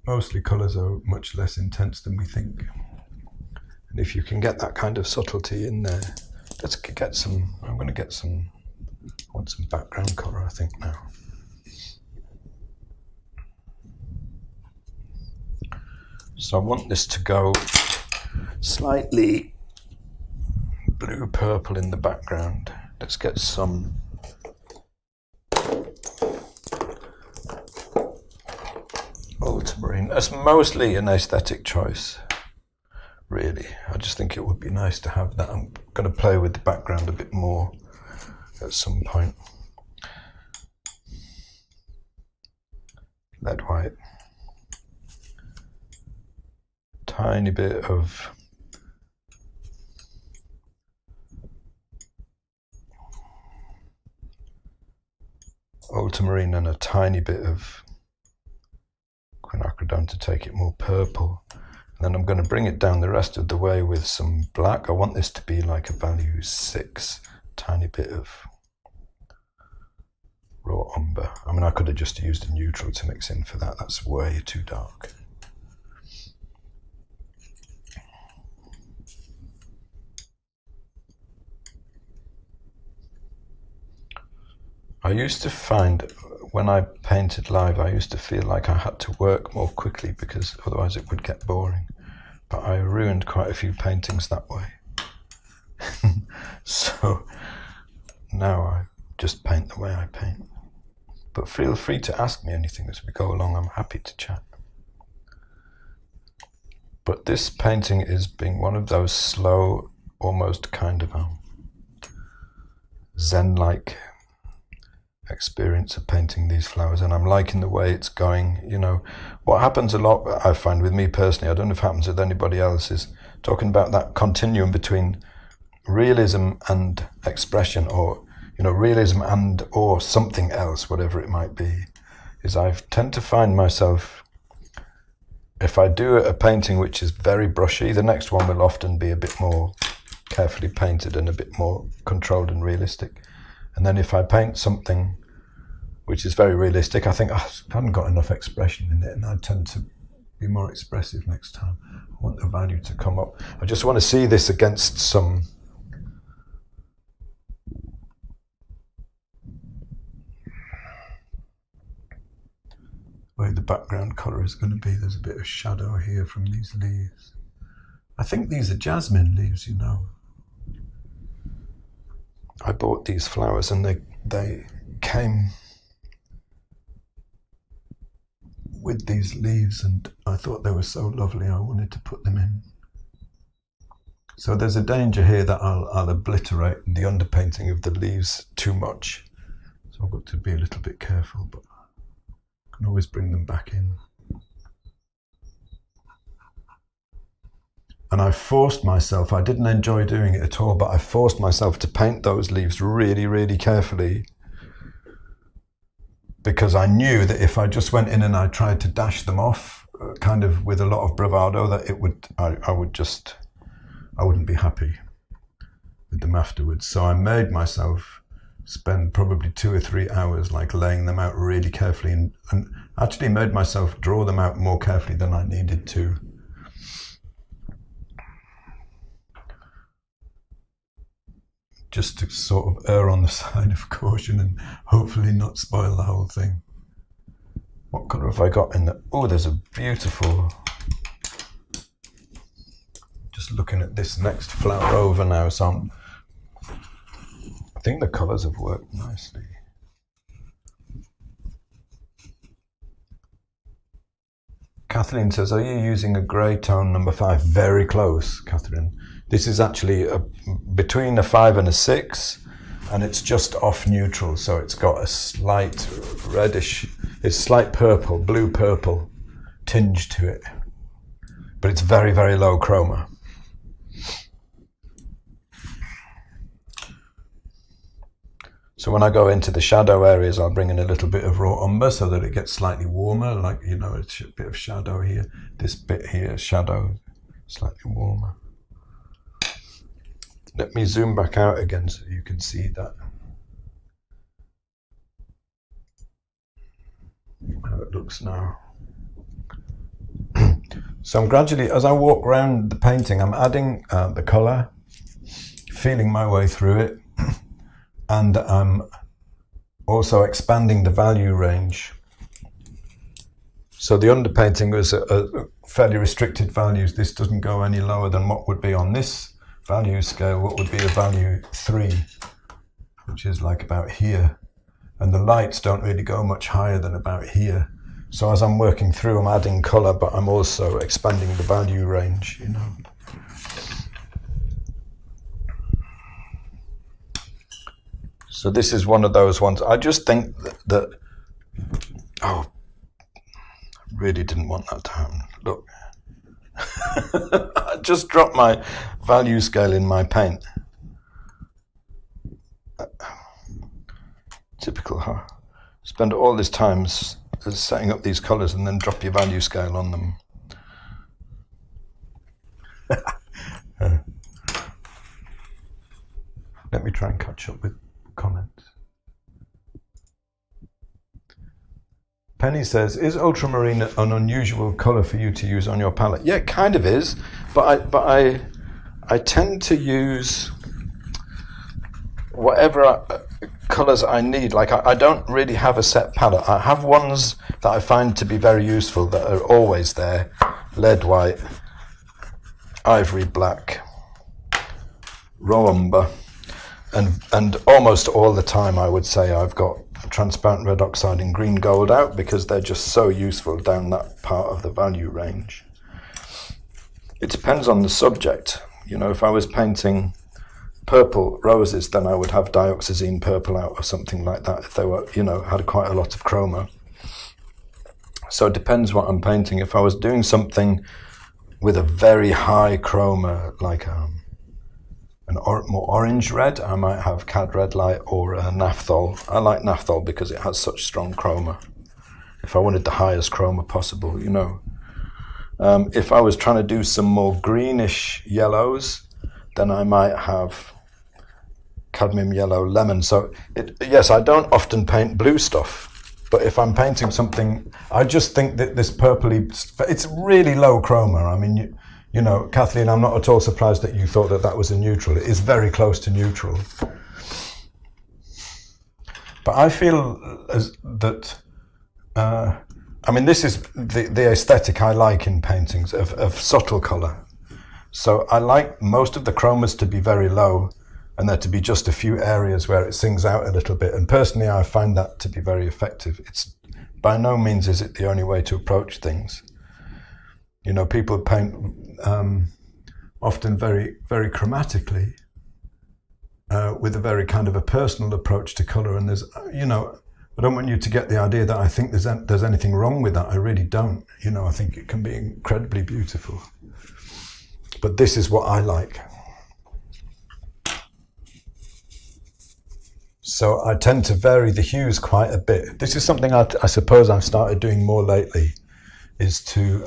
Mostly colours are much less intense than we think. And if you can get that kind of subtlety in there, let's get some, I'm going to get some, I want some background colour I think now. So I want this to go slightly blue-purple in the background. Let's get some ultramarine. That's mostly an aesthetic choice, really. I just think it would be nice to have that. I'm going to play with the background a bit more at some point. Lead white. Tiny bit of ultramarine and a tiny bit of quinacridone to take it more purple. And then I'm going to bring it down the rest of the way with some black. I want this to be like a value 6, tiny bit of raw umber. I mean, I could have just used a neutral to mix in for that. That's way too dark. I used to find when I painted live, I used to feel like I had to work more quickly because otherwise it would get boring. But I ruined quite a few paintings that way. So now I just paint the way I paint. But feel free to ask me anything as we go along. I'm happy to chat. But this painting is being one of those slow, almost kind of Zen-like experience of painting these flowers, and I'm liking the way it's going. You know, what happens a lot, I find with me personally, I don't know if it happens with anybody else, is talking about that continuum between realism and expression, or, you know, realism and or something else, whatever it might be, is I tend to find myself, if I do a painting which is very brushy, the next one will often be a bit more carefully painted and a bit more controlled and realistic. And then if I paint something which is very realistic, I think, oh, I haven't got enough expression in it, and I tend to be more expressive next time. I want the value to come up. I just want to see this against some way the background colour is going to be. There's a bit of shadow here from these leaves. I think these are jasmine leaves, you know. I bought these flowers and they came with these leaves, and I thought they were so lovely I wanted to put them in. So there's a danger here that I'll obliterate the underpainting of the leaves too much. So I've got to be a little bit careful, but I can always bring them back in. And I forced myself, I didn't enjoy doing it at all, but I forced myself to paint those leaves really, really carefully, because I knew that if I just went in and I tried to dash them off, kind of with a lot of bravado, that it would, I wouldn't be happy with them afterwards. So I made myself spend probably 2 or 3 hours like laying them out really carefully, and actually made myself draw them out more carefully than I needed to. Just to sort of err on the side of caution and hopefully not spoil the whole thing. What colour have I got in the... Oh, there's a beautiful... Just looking at this next flower over now, so I think the colours have worked nicely. Kathleen says, are you using a grey tone number 5? Very close, Catherine. This is actually between a 5 and a 6, and it's just off neutral, so it's got a slight reddish, it's slight purple, blue purple tinge to it, but it's very, very low chroma. So when I go into the shadow areas, I'll bring in a little bit of raw umber so that it gets slightly warmer, like, you know, it's a bit of shadow here. This bit here, shadow, slightly warmer. Let me zoom back out again so you can see that. How it looks now. So I'm gradually, as I walk around the painting, I'm adding the colour, feeling my way through it. And I'm also expanding the value range. So the underpainting was a fairly restricted values. This doesn't go any lower than what would be on this value scale, what would be a value 3, which is like about here. And the lights don't really go much higher than about here. So as I'm working through, I'm adding colour, but I'm also expanding the value range, you know. So this is one of those ones. I just think that oh, I really didn't want that to happen. Look, I just dropped my value scale in my paint. Typical, huh? Spend all this time setting up these colours and then drop your value scale on them. Let me try and catch up with comments. Penny says, is ultramarine an unusual colour for you to use on your palette? Yeah, it kind of is, but I tend to use whatever colours I need. Like I don't really have a set palette. I have ones that I find to be very useful that are always there: lead white, ivory black, raw umber. And almost all the time I would say I've got transparent red oxide and green gold out, because they're just so useful down that part of the value range. It depends on the subject. You know, if I was painting purple roses, then I would have dioxazine purple out or something like that if they were, you know, had quite a lot of chroma. So it depends what I'm painting. If I was doing something with a very high chroma, like more orange red, I might have cad red light or naphthol. I like naphthol because it has such strong chroma. If I wanted the highest chroma possible, you know. If I was trying to do some more greenish yellows, then I might have cadmium yellow lemon. So yes, I don't often paint blue stuff, but if I'm painting something, I just think that this purpley, it's really low chroma. I mean, you know, Kathleen, I'm not at all surprised that you thought that that was a neutral. It is very close to neutral. But I feel that I mean, this is the aesthetic I like in paintings, of subtle colour. So I like most of the chromas to be very low and there to be just a few areas where it sings out a little bit. And personally, I find that to be very effective. It's by no means is it the only way to approach things. You know, people paint often very, very chromatically with a very kind of a personal approach to colour. And there's, you know, I don't want you to get the idea that I think there's anything wrong with that. I really don't. You know, I think it can be incredibly beautiful. But this is what I like. So I tend to vary the hues quite a bit. This is something I suppose I've started doing more lately, is to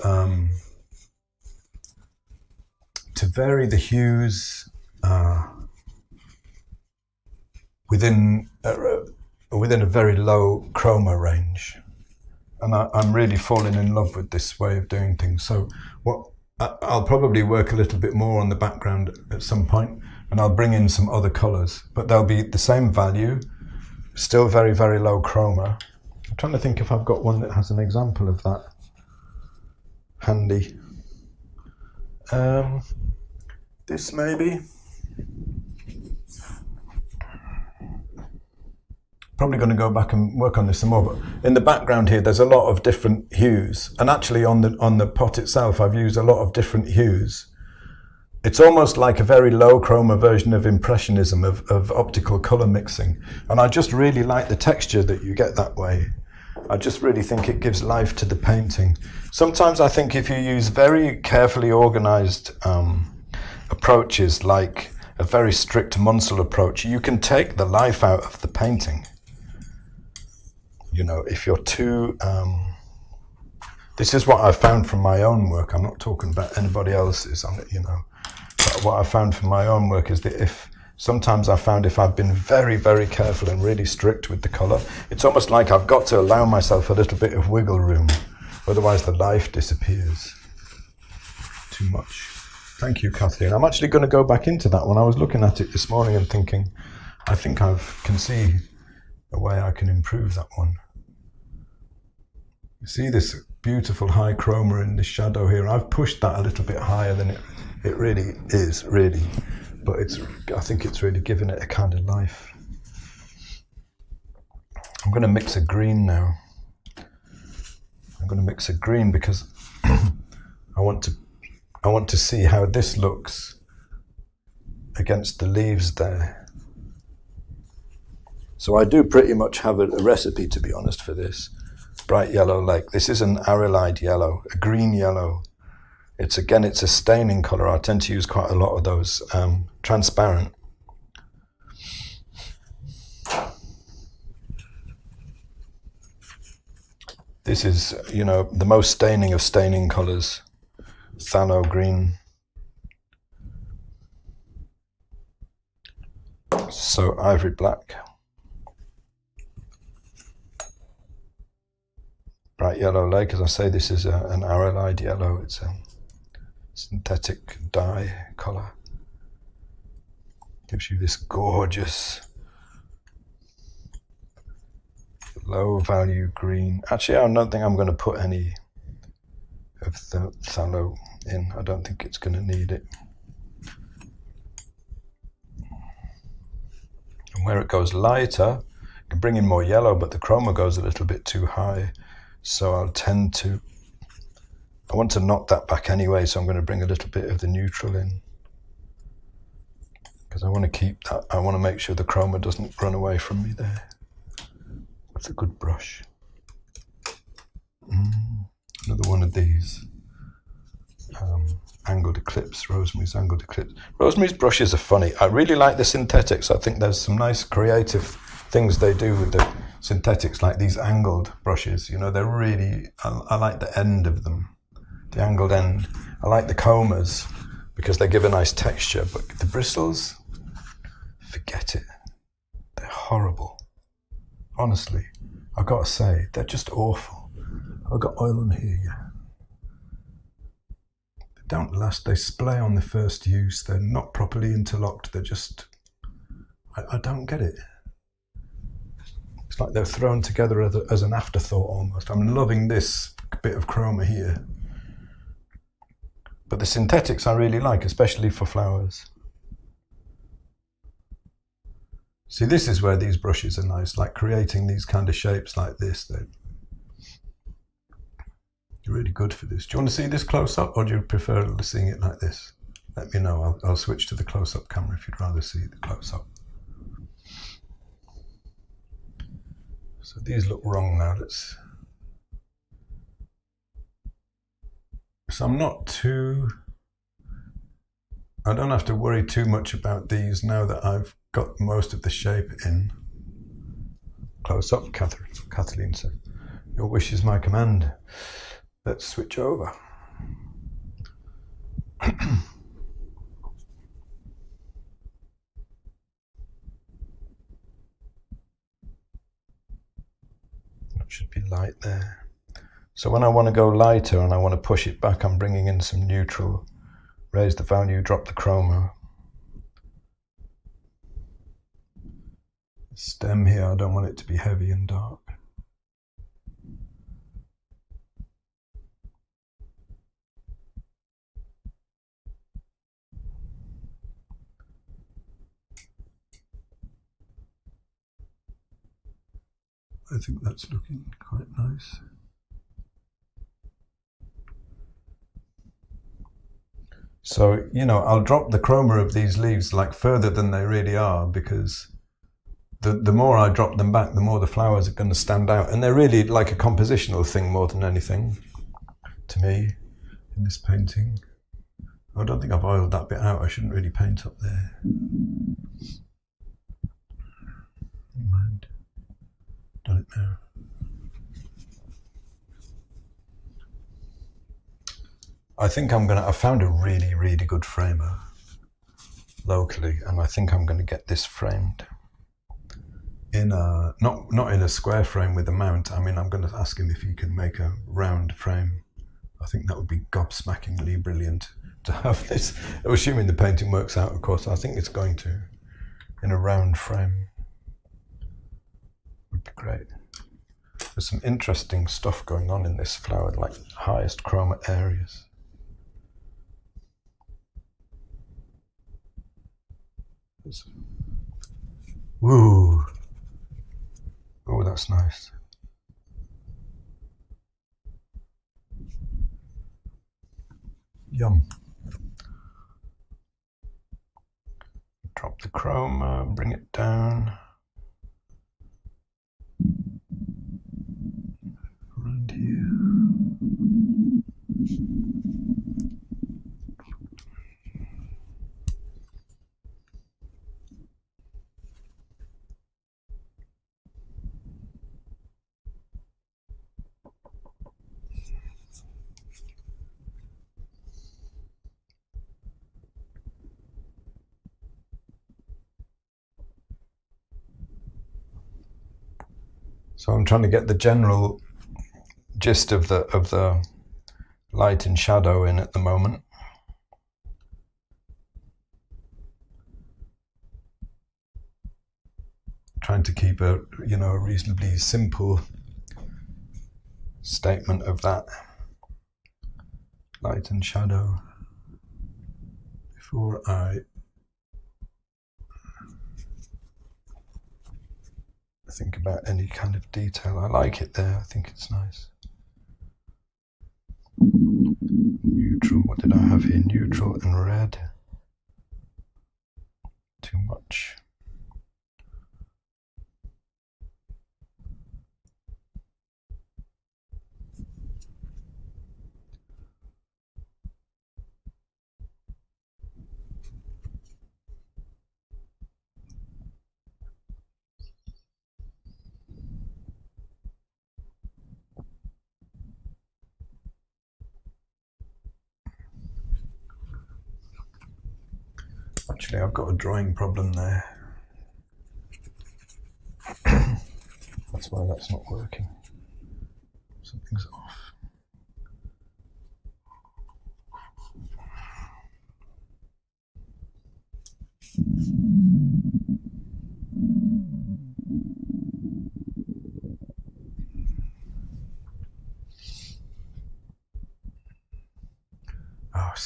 vary the hues within a very low chroma range. And I'm really falling in love with this way of doing things. So I'll probably work a little bit more on the background at some point, and I'll bring in some other colours, but they'll be the same value, still very, very low chroma. I'm trying to think if I've got one that has an example of that handy. This maybe. Probably going to go back and work on this some more, but in the background here there's a lot of different hues, and actually on the pot itself I've used a lot of different hues. It's almost like a very low chroma version of impressionism, of optical color mixing, and I just really like the texture that you get that way. I just really think it gives life to the painting. Sometimes I think if you use very carefully organized approaches, like a very strict Munsell approach, you can take the life out of the painting. You know, if you're too... this is what I found from my own work. I'm not talking about anybody else's on it, you know. But what I found from my own work is that sometimes I found if I've been very, very careful and really strict with the colour, it's almost like I've got to allow myself a little bit of wiggle room. Otherwise the life disappears too much. Thank you, Kathleen. I'm actually going to go back into that one. I was looking at it this morning and thinking, I think I can see a way I can improve that one. You see this beautiful high chroma in the shadow here? I've pushed that a little bit higher than it really is, really. But I think it's really given it a kind of life. I'm going to mix a green now. I'm going to mix a green because I want to see how this looks against the leaves there. So I do pretty much have a recipe, to be honest, for this. Bright yellow lake. This is an arylide yellow, a green yellow. It's a staining colour. I tend to use quite a lot of those, transparent. This is, you know, the most staining of staining colours. Phthalo green. So ivory black. Bright yellow lake, as I say, this is an arylide yellow. It's a synthetic dye colour. Gives you this gorgeous low value green. Actually, I don't think I'm going to put any of the phthalo in. I don't think it's going to need it. And where it goes lighter, you can bring in more yellow, but the chroma goes a little bit too high. So I want to knock that back anyway, so I'm going to bring a little bit of the neutral in. Because I want to keep that, I want to make sure the chroma doesn't run away from me there. That's a good brush. Another one of these. Angled Eclipse, Rosemary's Angled Eclipse. Rosemary's brushes are funny. I really like the synthetics. I think there's some nice creative things they do with the synthetics, like these angled brushes. You know, they're really, I like the end of them, the angled end. I like the combers because they give a nice texture, but the bristles, forget it. They're horrible. Honestly, I've got to say, they're just awful. I've got oil on here, yeah. They don't last, they splay on the first use, they're not properly interlocked, they're just, I don't get it. It's like they're thrown together as an afterthought almost. I'm loving this bit of chroma here. But the synthetics I really like, especially for flowers. See, this is where these brushes are nice, like creating these kind of shapes like this. They're really good for this. Do you want to see this close up, or do you prefer seeing it like this? Let me know. I'll switch to the close-up camera if you'd rather see the close-up. So these look wrong now. So I don't have to worry too much about these now that I've got most of the shape in. Close up, Kathleen said. Your wish is my command. Let's switch over. Should be light there. So when I want to go lighter and I want to push it back, I'm bringing in some neutral, raise the value, drop the chroma. The stem here, I don't want it to be heavy and dark. I think that's looking quite nice. So, you know, I'll drop the chroma of these leaves like further than they really are, because the more I drop them back, the more the flowers are going to stand out. And they're really like a compositional thing more than anything to me in this painting. I don't think I've oiled that bit out. I shouldn't really paint up there. Never mind. Done it now. I think I found a really, really good framer locally, and I think I'm going to get this framed in a, not in a square frame with a mount. I mean, I'm going to ask him if he can make a round frame. I think that would be gobsmackingly brilliant to have this, assuming the painting works out, of course. I think it's going to, in a round frame. Would be great. There's some interesting stuff going on in this flower, like highest chroma areas. Woo! Oh, that's nice. Yum. Drop the chroma, bring it down. Around here. So I'm trying to get the general gist of the light and shadow in at the moment. Trying to keep a reasonably simple statement of that light and shadow before I think about any kind of detail. I like it there. I think it's nice. Neutral. What did I have here? Neutral and red. Too much. Actually, I've got a drawing problem there. That's why that's not working. Something's off.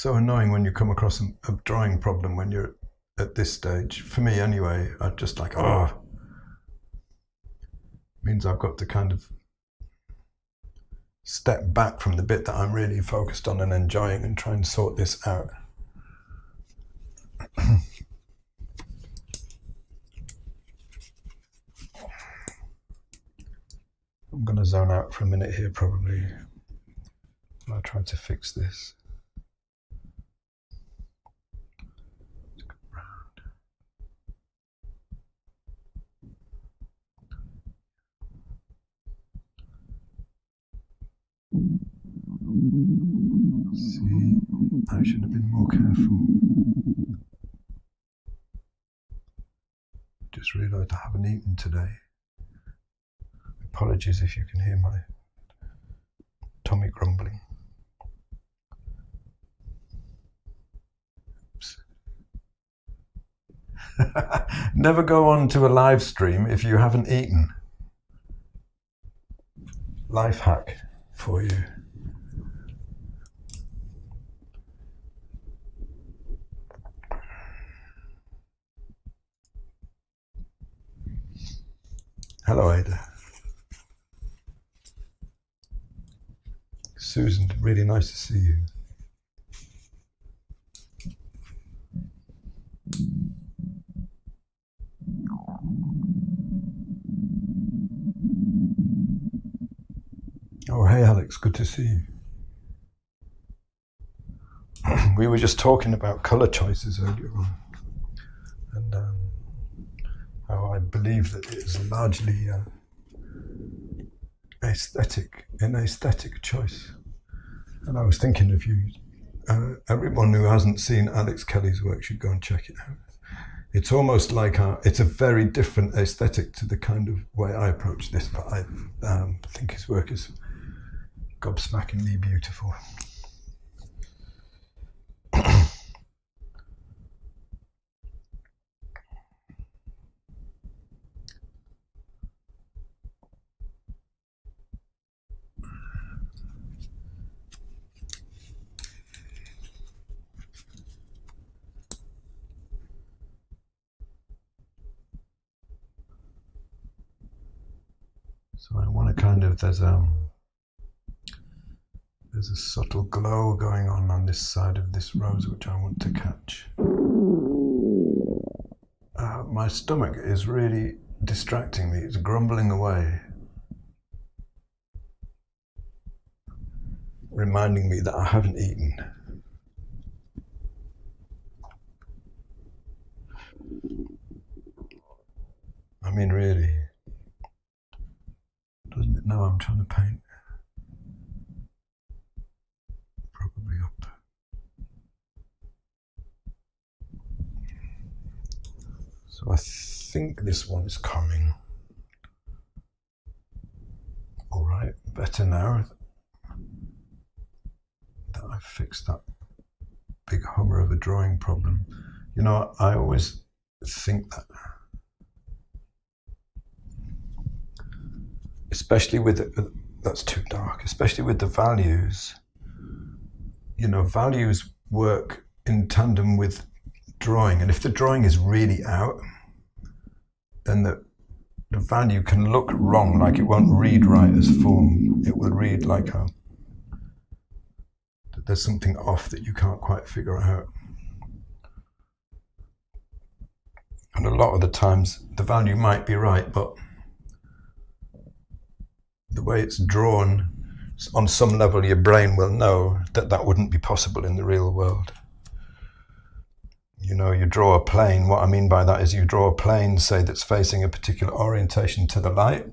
so annoying when you come across a drawing problem when you're at this stage. For me anyway, I'm just like, oh, means I've got to kind of step back from the bit that I'm really focused on and enjoying and try and sort this out. I'm going to zone out for a minute here probably. I'll try to fix this. See, I should have been more careful. Just realised I haven't eaten today. Apologies if you can hear my tummy grumbling. Oops. Never go on to a live stream if you haven't eaten. Life hack for you. Hello, Ada. Susan, really nice to see you. Oh, hey Alex, good to see you. We were just talking about colour choices earlier on, and how I believe that it is largely an aesthetic choice. And I was thinking of you, everyone who hasn't seen Alex Kelly's work should go and check it out. It's almost like it's a very different aesthetic to the kind of way I approach this, but I think his work is gobsmackingly beautiful. So I want to kind of, there's a subtle glow going on this side of this rose which I want to catch. My stomach is really distracting me, it's grumbling away, reminding me that I haven't eaten. I mean, really, doesn't it know I'm trying to paint? Probably up. So I think this one is coming. All right, better now that I've fixed that big hummer of a drawing problem. You know, I always think that, especially with that's too dark, especially with the values, you know, values work in tandem with drawing, and if the drawing is really out, then the value can look wrong, like it won't read right as form. It will read like there's something off that you can't quite figure out. And a lot of the times the value might be right, but the way it's drawn, on some level your brain will know that that wouldn't be possible in the real world. You know, you draw a plane. What I mean by that is you draw a plane, say, that's facing a particular orientation to the light,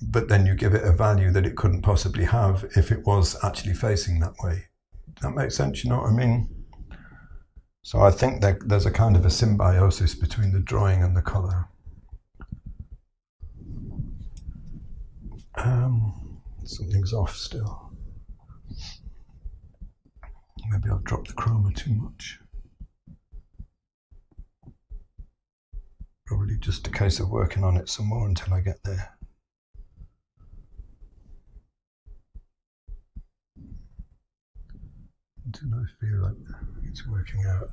but then you give it a value that it couldn't possibly have if it was actually facing that way. Does that make sense? You know what I mean? So I think that there's a kind of a symbiosis between the drawing and the colour. Something's off still. Maybe I've dropped the chroma too much. Probably just a case of working on it some more until I get there. Until I feel like it's working out.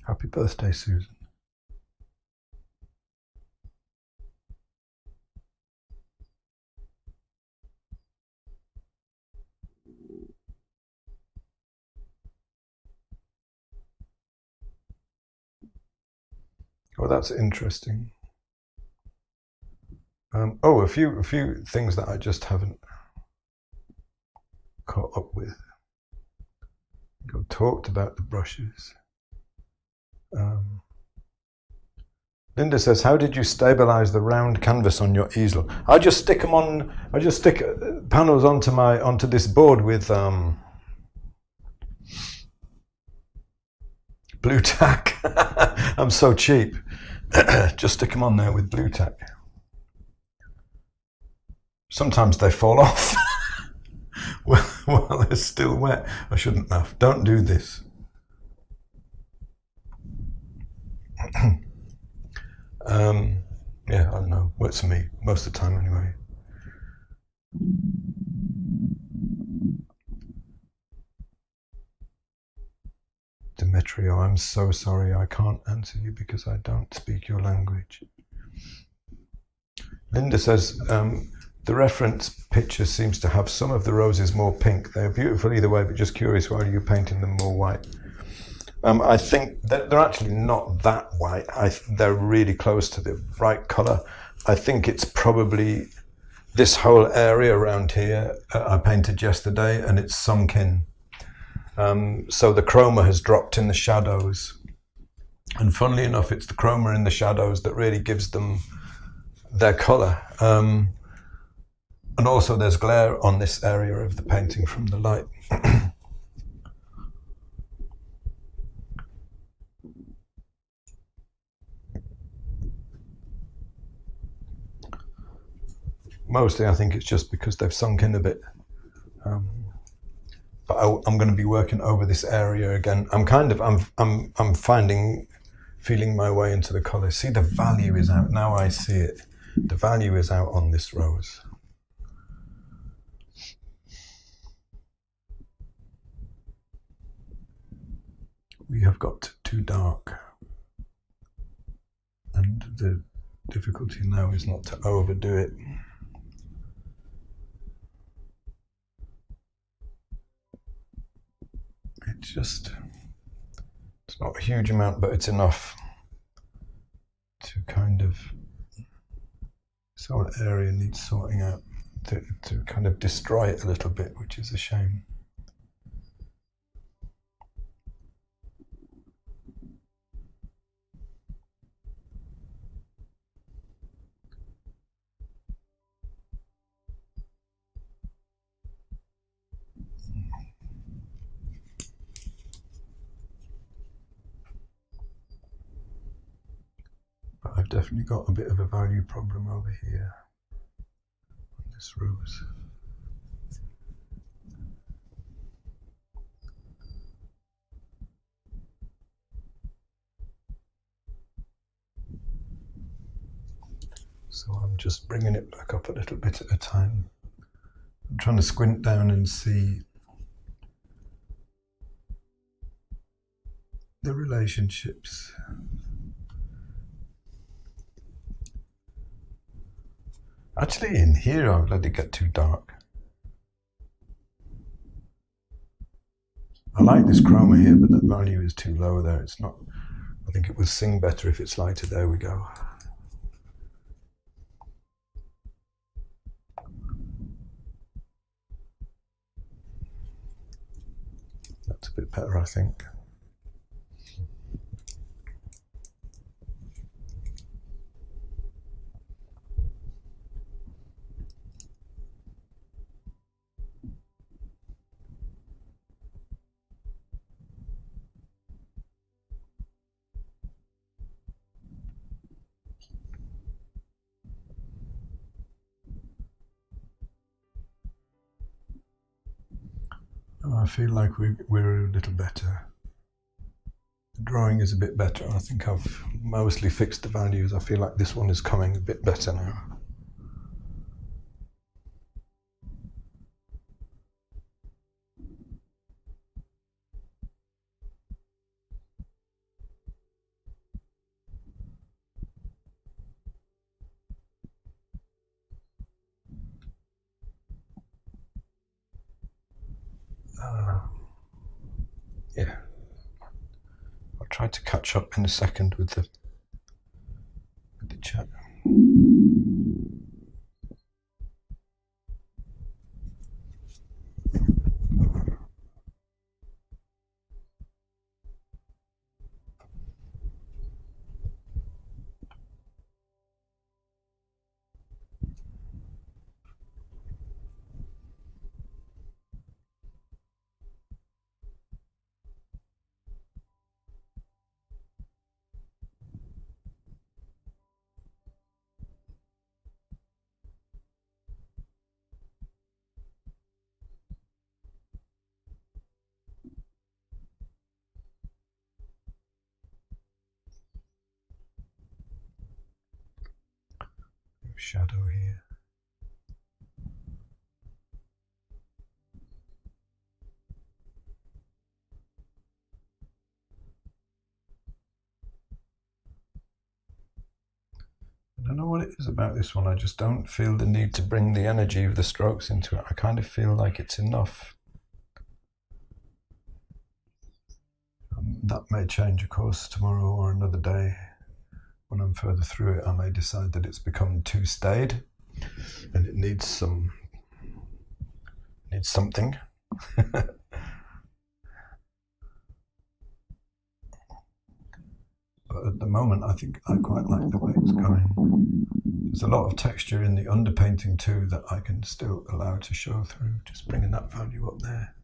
Happy birthday, Susan. Oh, that's interesting. A few things that I just haven't caught up with. I've talked about the brushes. Linda says, "How did you stabilize the round canvas on your easel?" I just stick them on. I just stick panels onto this board with blue tack. I'm so cheap. Just stick them on there with blue tack. Sometimes they fall off while they're still wet. I shouldn't have. Don't do this. Yeah, I don't know. Works for me most of the time anyway. Demetrio, I'm so sorry I can't answer you because I don't speak your language. Linda says, the reference picture seems to have some of the roses more pink. They're beautiful either way, but just curious, why are you painting them more white? I think that they're actually not that white. They're really close to the right colour. I think it's probably this whole area around here I painted yesterday, and it's sunk in. So the chroma has dropped in the shadows. And funnily enough, it's the chroma in the shadows that really gives them their colour. And also there's glare on this area of the painting from the light. Mostly I think it's just because they've sunk in a bit. But I'm going to be working over this area again. I'm feeling my way into the colour. See, the value is out. Now I see it. The value is out on this rose. We have got too dark. And the difficulty now is not to overdo it. It's not a huge amount, but it's enough to kind of, this whole area needs sorting out to kind of destroy it a little bit, which is a shame. But I've definitely got a bit of a value problem over here on this rose. So I'm just bringing it back up a little bit at a time. I'm trying to squint down and see the relationships. Actually, in here I've let it get too dark. I like this chroma here, but the value is too low there. It's not. I think it will sing better if it's lighter. There we go. That's a bit better, I think. I feel like we're a little better. The drawing is a bit better. I think I've mostly fixed the values. I feel like this one is coming a bit better now. Yeah. I'll try to catch up in a second with the chat. Shadow here. I don't know what it is about this one. I just don't feel the need to bring the energy of the strokes into it. I kind of feel like it's enough. That may change, of course, tomorrow or another day. When I'm further through it, I may decide that it's become too staid and it needs something. But at the moment, I think I quite like the way it's going. There's a lot of texture in the underpainting too that I can still allow to show through, just bringing that value up there.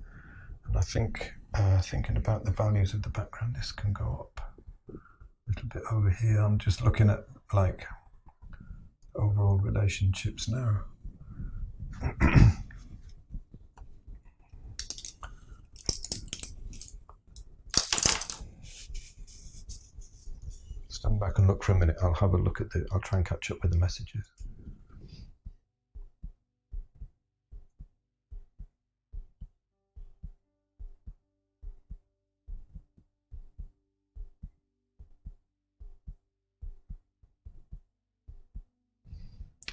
And I think, thinking about the values of the background, this can go up a little bit over here. I'm just looking at like overall relationships now. Stand back and look for a minute. I'll have a look at I'll try and catch up with the messages.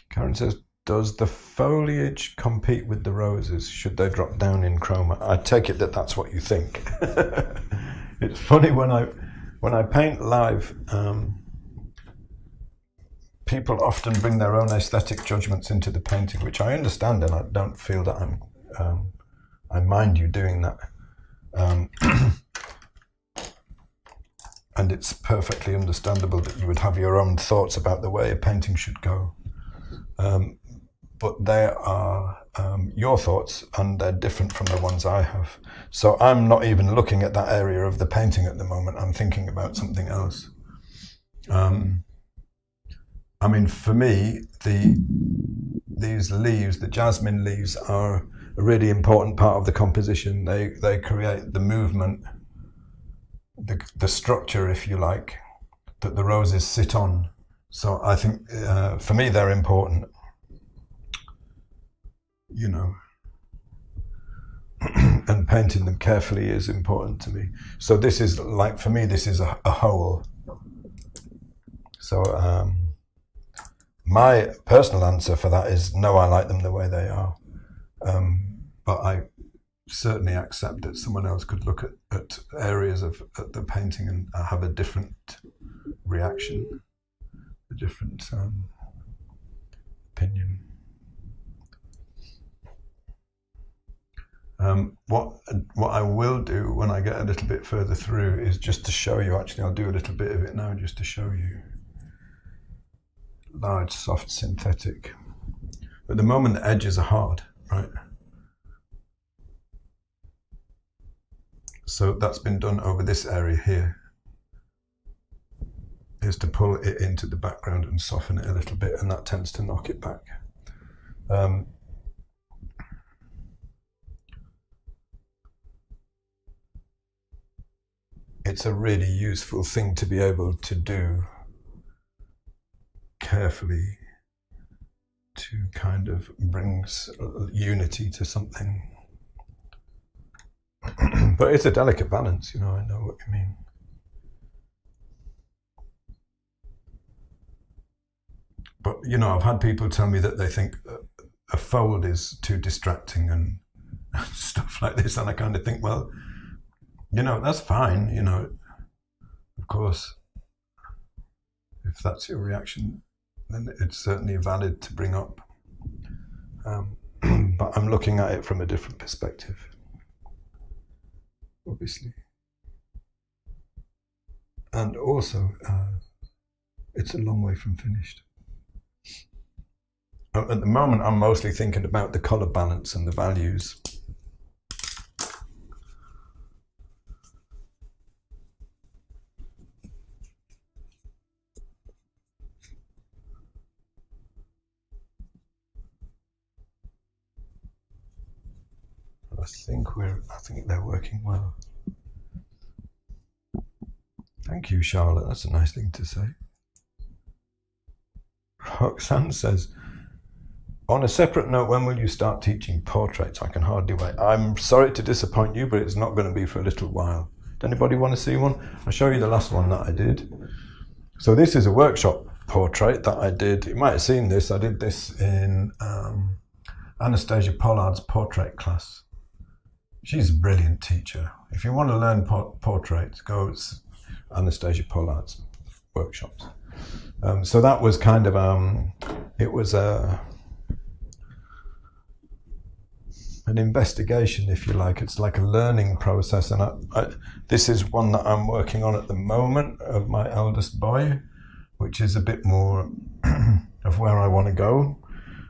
Karen says, does the foliage compete with the roses? Should they drop down in chroma? I take it that that's what you think. It's funny when I paint live, people often bring their own aesthetic judgments into the painting, which I understand, and I don't feel that I mind you doing that. And it's perfectly understandable that you would have your own thoughts about the way a painting should go. But they are your thoughts, and they're different from the ones I have. So I'm not even looking at that area of the painting at the moment. I'm thinking about something else. I mean, for me, these leaves, the jasmine leaves, are a really important part of the composition. They create the movement, the structure, if you like, that the roses sit on. So I think, for me, they're important. You know, and painting them carefully is important to me. So this is, like, for me, this is a whole. So my personal answer for that is no, I like them the way they are. But I certainly accept that someone else could look at areas of the painting and have a different reaction, a different opinion. What I will do when I get a little bit further through is just to show you, actually I'll do a little bit of it now just to show you. Large, soft, synthetic. At the moment the edges are hard, right? So that's been done over this area here, is to pull it into the background and soften it a little bit, and that tends to knock it back. it's a really useful thing to be able to do carefully to kind of bring unity to something. But it's a delicate balance, you know, I know what you mean. But, you know, I've had people tell me that they think a fold is too distracting and stuff like this, and I kind of think, well, you know, that's fine, you know, of course, if that's your reaction, then it's certainly valid to bring up. But I'm looking at it from a different perspective, obviously. And also, it's a long way from finished. At the moment, I'm mostly thinking about the color balance and the values. I think they're working well. Thank you, Charlotte. That's a nice thing to say. Roxanne says, on a separate note, when will you start teaching portraits? I can hardly wait. I'm sorry to disappoint you, but it's not going to be for a little while. Does anybody want to see one? I'll show you the last one that I did. So this is a workshop portrait that I did. You might have seen this. I did this in Anastasia Pollard's portrait class. She's a brilliant teacher. If you want to learn portraits, go to Anastasia Pollard's workshops. So that was kind of, it was an investigation, if you like. It's like a learning process. And this is one that I'm working on at the moment of my eldest boy, which is a bit more of where I want to go.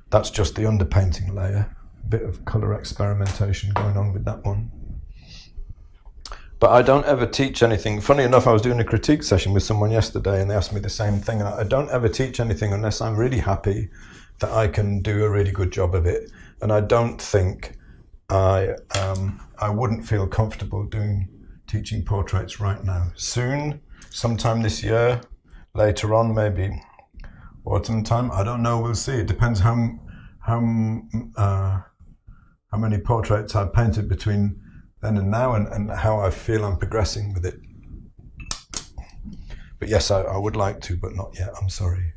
That's just the underpainting layer. Bit of colour experimentation going on with that one. But I don't ever teach anything. Funny enough, I was doing a critique session with someone yesterday and they asked me the same thing. And I don't ever teach anything unless I'm really happy that I can do a really good job of it. And I don't think I wouldn't feel comfortable teaching portraits right now. Soon, sometime this year, later on, maybe autumn time, I don't know, we'll see. It depends how many portraits I've painted between then and now, and how I feel I'm progressing with it. But yes, I would like to, but not yet, I'm sorry.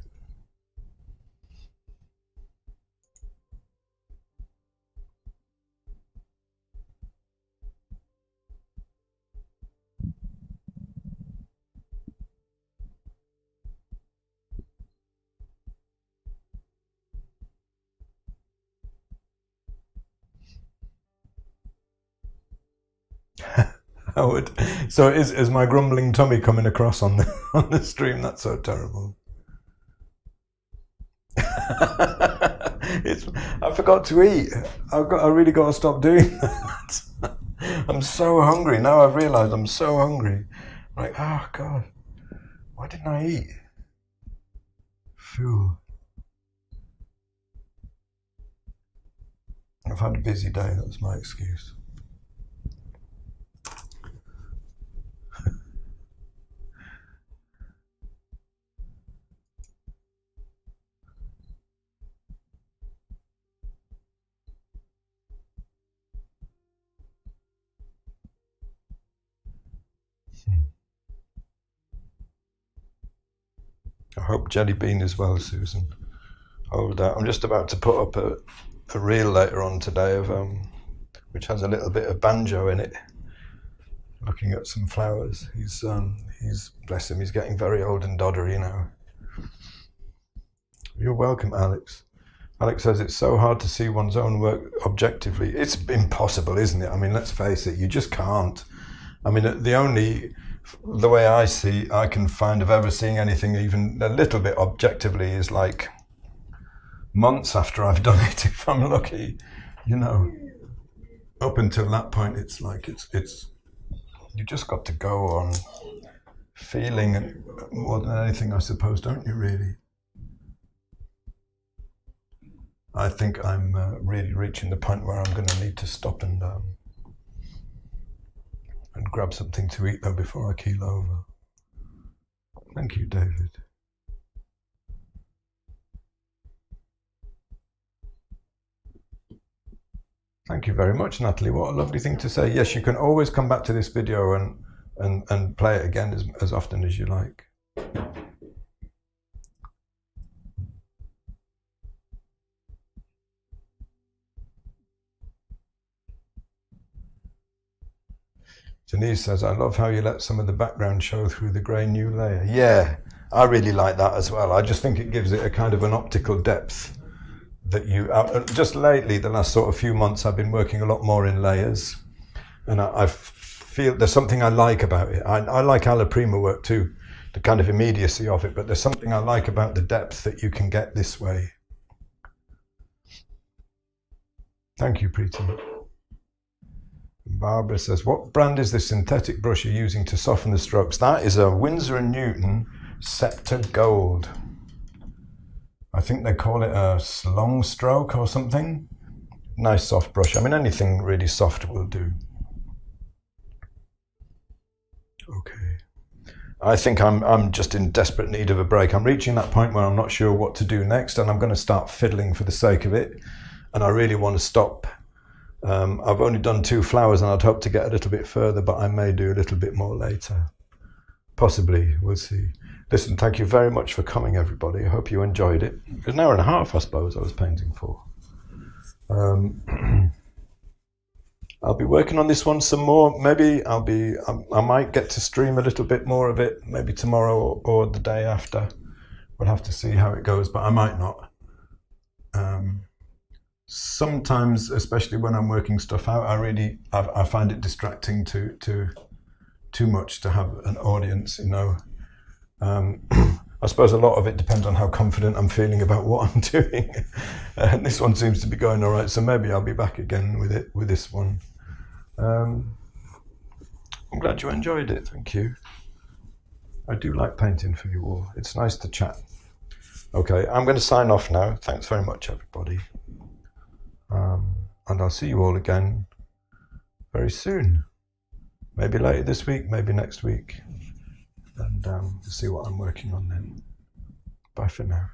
Howard, so is my grumbling tummy coming across on the stream? That's so terrible. I forgot to eat. I really got to stop doing that. I'm so hungry now. I've realised I'm so hungry. I'm like, oh God, why didn't I eat? Phew. I've had a busy day. That's my excuse. I hope Jelly Bean is well, Susan. Hold out. I'm just about to put up a reel later on today of which has a little bit of banjo in it. Looking at some flowers. He's bless him. He's getting very old and doddery now. You're welcome, Alex. Alex says it's so hard to see one's own work objectively. It's impossible, isn't it? I mean, let's face it. You just can't. I mean, the way I can find of ever seeing anything even a little bit objectively is like months after I've done it, if I'm lucky, you know. Up until that point, it's like, it's you just got to go on feeling it more than anything, I suppose, don't you, really? I think I'm really reaching the point where I'm going to need to stop and and grab something to eat though before I keel over. Thank you, David. Thank you very much, Natalie. What a lovely thing to say. Yes, you can always come back to this video and play it again as often as you like. Denise says, I love how you let some of the background show through the grey new layer. Yeah, I really like that as well. I just think it gives it a kind of an optical depth that you, just lately, the last sort of few months, I've been working a lot more in layers, and I feel there's something I like about it. I like alla prima work too, the kind of immediacy of it, but there's something I like about the depth that you can get this way. Thank you, Preeti. Barbara says, what brand is this synthetic brush you're using to soften the strokes? That is a Winsor & Newton Scepter Gold. I think they call it a long stroke or something. Nice soft brush. I mean, anything really soft will do. Okay. I think I'm just in desperate need of a break. I'm reaching that point where I'm not sure what to do next, and I'm going to start fiddling for the sake of it. And I really want to stop. I've only done 2 flowers, and I'd hope to get a little bit further, but I may do a little bit more later. Possibly, we'll see. Listen, thank you very much for coming, everybody. I hope you enjoyed it. It was an hour and a half, I suppose, I was painting for. I'll be working on this one some more. Maybe I might get to stream a little bit more of it, maybe tomorrow or the day after. We'll have to see how it goes, but I might not. Sometimes, especially when I'm working stuff out, I find it distracting too much to have an audience, you know. I suppose a lot of it depends on how confident I'm feeling about what I'm doing. And this one seems to be going all right, so maybe I'll be back again with this one. I'm glad you enjoyed it, thank you. I do like painting for you all. It's nice to chat. Okay, I'm going to sign off now. Thanks very much, everybody. And I'll see you all again very soon. Maybe later this week, maybe next week. And see what I'm working on then. Bye for now.